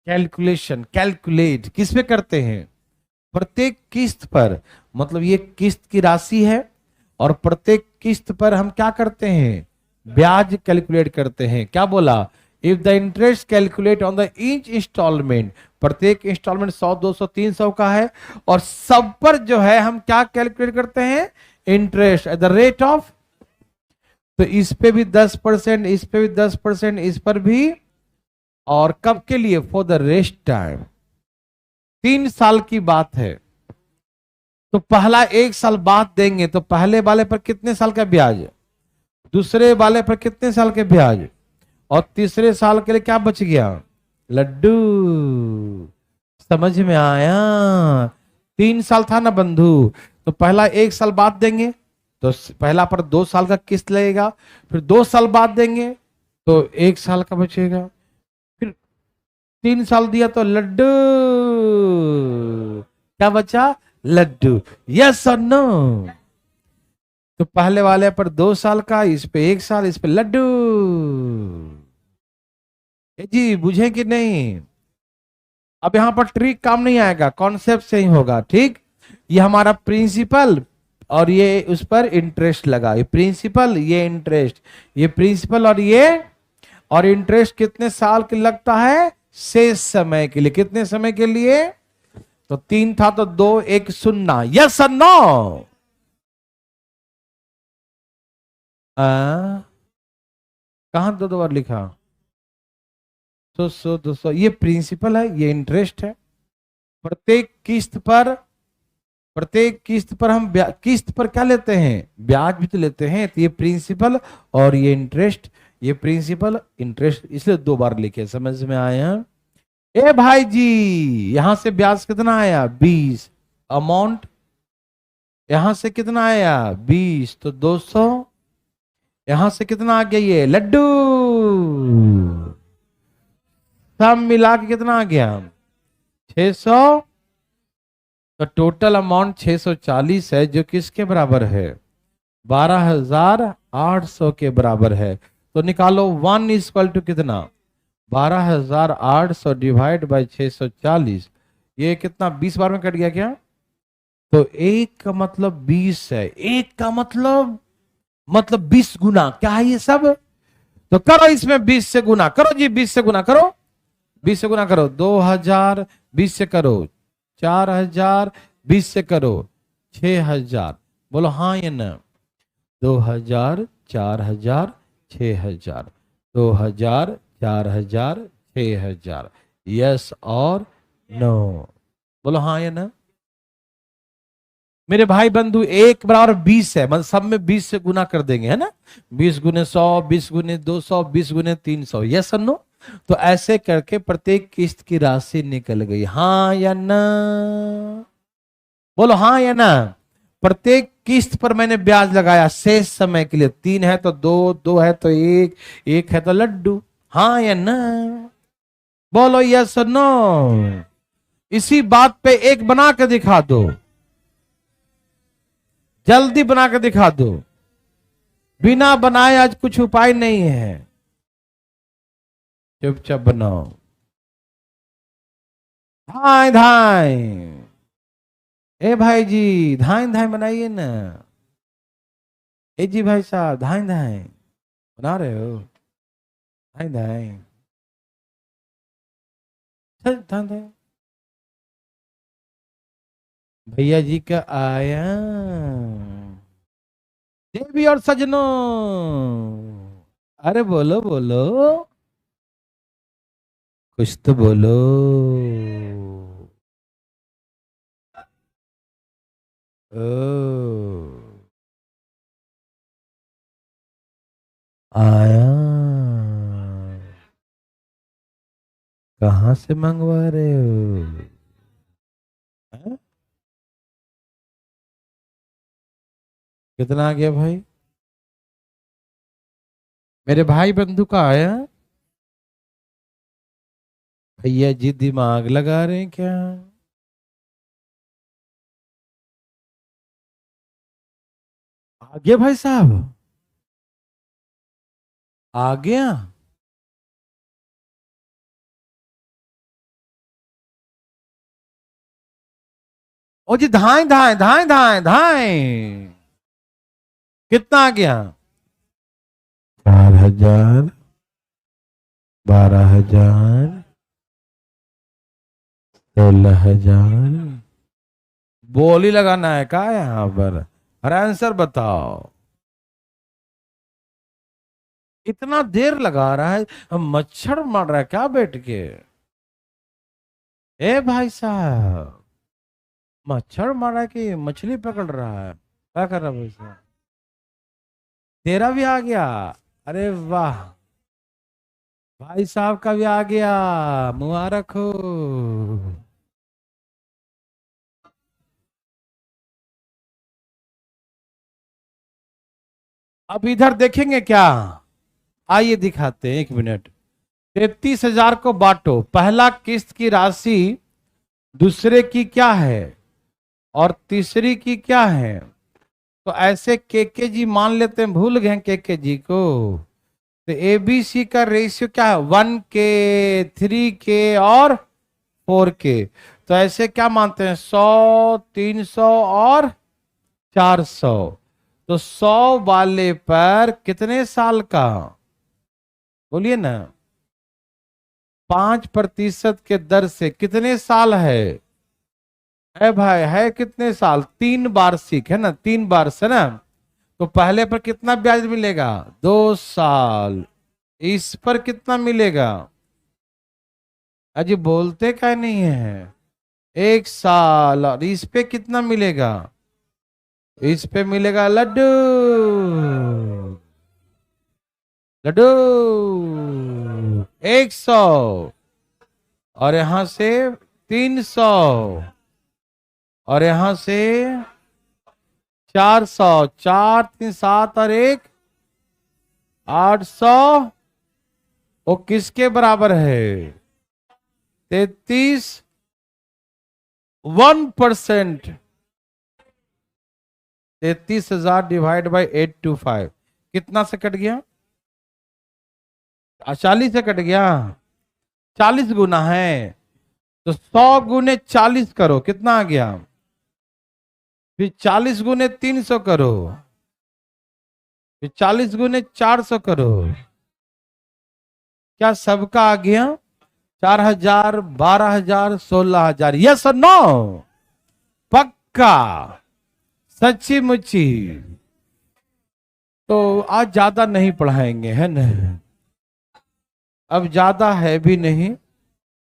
कैलकुलेट किस पे करते हैं, प्रत्येक किस्त पर, मतलब ये किस्त की राशि है और प्रत्येक किस्त पर हम क्या करते हैं, ब्याज कैलकुलेट करते हैं। क्या बोला, if the interest calculate on the each installment, प्रत्येक इंस्टॉलमेंट 100 200 300 का है और सब पर जो है हम क्या कैलकुलेट करते हैं, interest at the rate of. तो इस पे भी 10%, इस पे भी 10%, इस पर भी, और कब के लिए, फॉर द रेस्ट टाइम। 3 साल की बात है, तो पहला 1 साल बाद देंगे, तो पहले वाले पर कितने साल का ब्याज, दूसरे वाले पर कितने साल के ब्याज, और तीसरे साल के लिए क्या बच गया, लड्डू। समझ में आया। 3 साल था ना बंधु, तो पहला 1 साल बाद देंगे, तो पहला पर 2 साल का किस्त लगेगा, फिर 2 साल बाद देंगे तो 1 साल का बचेगा, फिर 3 साल दिया तो लड्डू, क्या बचा, लड्डू। यस और नो। तो पहले वाले पर 2 साल का, इस पे 1 साल, इस पे लड्डू। जी बुझे कि नहीं। अब यहां पर ट्रिक काम नहीं आएगा, कॉन्सेप्ट से ही होगा। ठीक, ये हमारा प्रिंसिपल और ये उस पर इंटरेस्ट लगा, ये प्रिंसिपल ये इंटरेस्ट, ये प्रिंसिपल और इंटरेस्ट कितने साल के लगता है, शेष समय के लिए। कितने समय के लिए, तो 3 था तो 2 1 0। यस और नो। कहां 2 बार लिखा, 100 200, ये प्रिंसिपल है, ये इंटरेस्ट है। प्रत्येक किस्त पर प्रत्येक किस्त पर हम किस्त पर क्या लेते हैं, ब्याज भी तो लेते हैं। तो ये प्रिंसिपल और ये इंटरेस्ट, ये प्रिंसिपल इंटरेस्ट, इसलिए दो बार लिखे। समझ में आया? ए भाई जी, यहां से ब्याज कितना आया 20, अमाउंट यहां से कितना आया 20, तो 200। यहां से कितना आ गया ये लड्डू, सब मिला के कितना आ गया 600। तो टोटल अमाउंट 640 है, जो किसके बराबर है 12,800 के बराबर है। तो निकालो 1 इक्वल टू कितना 12,800 डिवाइड बाई 640। ये कितना 20 बार में कट गया क्या? तो एक का मतलब 20 है, एक का मतलब 20 गुना क्या है ये सब। तो करो इसमें 20 से गुना करो जी, 20 से गुना करो, 20 से गुना करो 2000, 20 से करो 4000, 20 से करो 6000। बोलो हाँ या ना? 2000, 4000, 6000, 2000, 4000, 6000, यस और नो? बोलो हाँ या ना? मेरे भाई बंधु, एक बराबर 20 है, मतलब सब में 20 से गुना कर देंगे, है ना? 20 गुने 100, 20 गुने 200, 20 गुने 300, यस और नो? तो ऐसे करके प्रत्येक किस्त की राशि निकल गई। हाँ या ना? बोलो हाँ या ना? प्रत्येक किस्त पर मैंने ब्याज लगाया शेष समय के लिए। 3 है तो 2, 2 है तो 1, 1 है तो लड्डू। हाँ या ना? बोलो यस और नो? इसी बात पे एक बना के दिखा दो, जल्दी बना के दिखा दो। बिना बनाए आज कुछ उपाय नहीं है, चुपचाप बनाओ। धाए धाए, ए भाई जी धाए धाए बनाइए ना। ए जी भाई साहब धाए धाए बना रहे हो? धाए धाए, चल धाए धाए। भैया जी का आया। देवी और सजनों, अरे बोलो बोलो, कुछ तो बोलो। ओ आया, कहां से मंगवा रहे हो? हैं? कितना आ गया भाई? मेरे भाई बंधु का आया। भैया जी दिमाग लगा रहे हैं क्या? आ गया भाई साहब, आ गया। ओ जी धाए धाए धाए धाए धाए, कितना आ गया? 4,000, 12,000, 16,000। बोली लगाना है का यहाँ पर? अरे आंसर बताओ। इतना देर लगा रहा है, हम मच्छर मार रहा है क्या बैठ के? ए भाई साहब, मच्छर मार रहा है कि मछली पकड़ रहा है? क्या कर रहा है भाई साहब? तेरा भी आ गया? अरे वाह, भाई साहब का भी आ गया, मुबारक हो। अब इधर देखेंगे क्या? आइए दिखाते हैं, 1 मिनट। 33,000 को बांटो, पहला किस्त की राशि दूसरे की क्या है और तीसरी की क्या है। तो ऐसे के जी मान लेते हैं, भूल गए के जी को। तो एबीसी का रेशियो क्या है 1 के, 3 के और 4 के। तो ऐसे क्या मानते हैं 100, 300 और 400। तो 100 वाले पर कितने साल का, बोलिए ना, 5% के दर से कितने साल है? है भाई, है कितने साल? 3 वार्षिक है ना, 3 वर्ष है ना। तो पहले पर कितना ब्याज मिलेगा 2 साल, इस पर कितना मिलेगा? अजी बोलते क्या नहीं है? 1 साल। और इस पे कितना मिलेगा? इस पे मिलेगा लड्डू। लड्डू 100। और यहां से 300। और यहां से 400। 4 3 7 और 1 800। वो किसके बराबर है? 33 1%। 33,000 डिवाइड बाई 825 कितना से कट गया? 40 से कट गया। 40 गुना है तो 100 गुने 40 करो, कितना आ गया? फिर 40 गुने 300 करो, फिर 40 गुने 400 करो। क्या सबका आ गया? 4,000, 12,000, 16,000। यस और नो? पक्का? सच्ची मुच्ची? तो आज ज्यादा नहीं पढ़ाएंगे, है ना? अब ज्यादा है भी नहीं।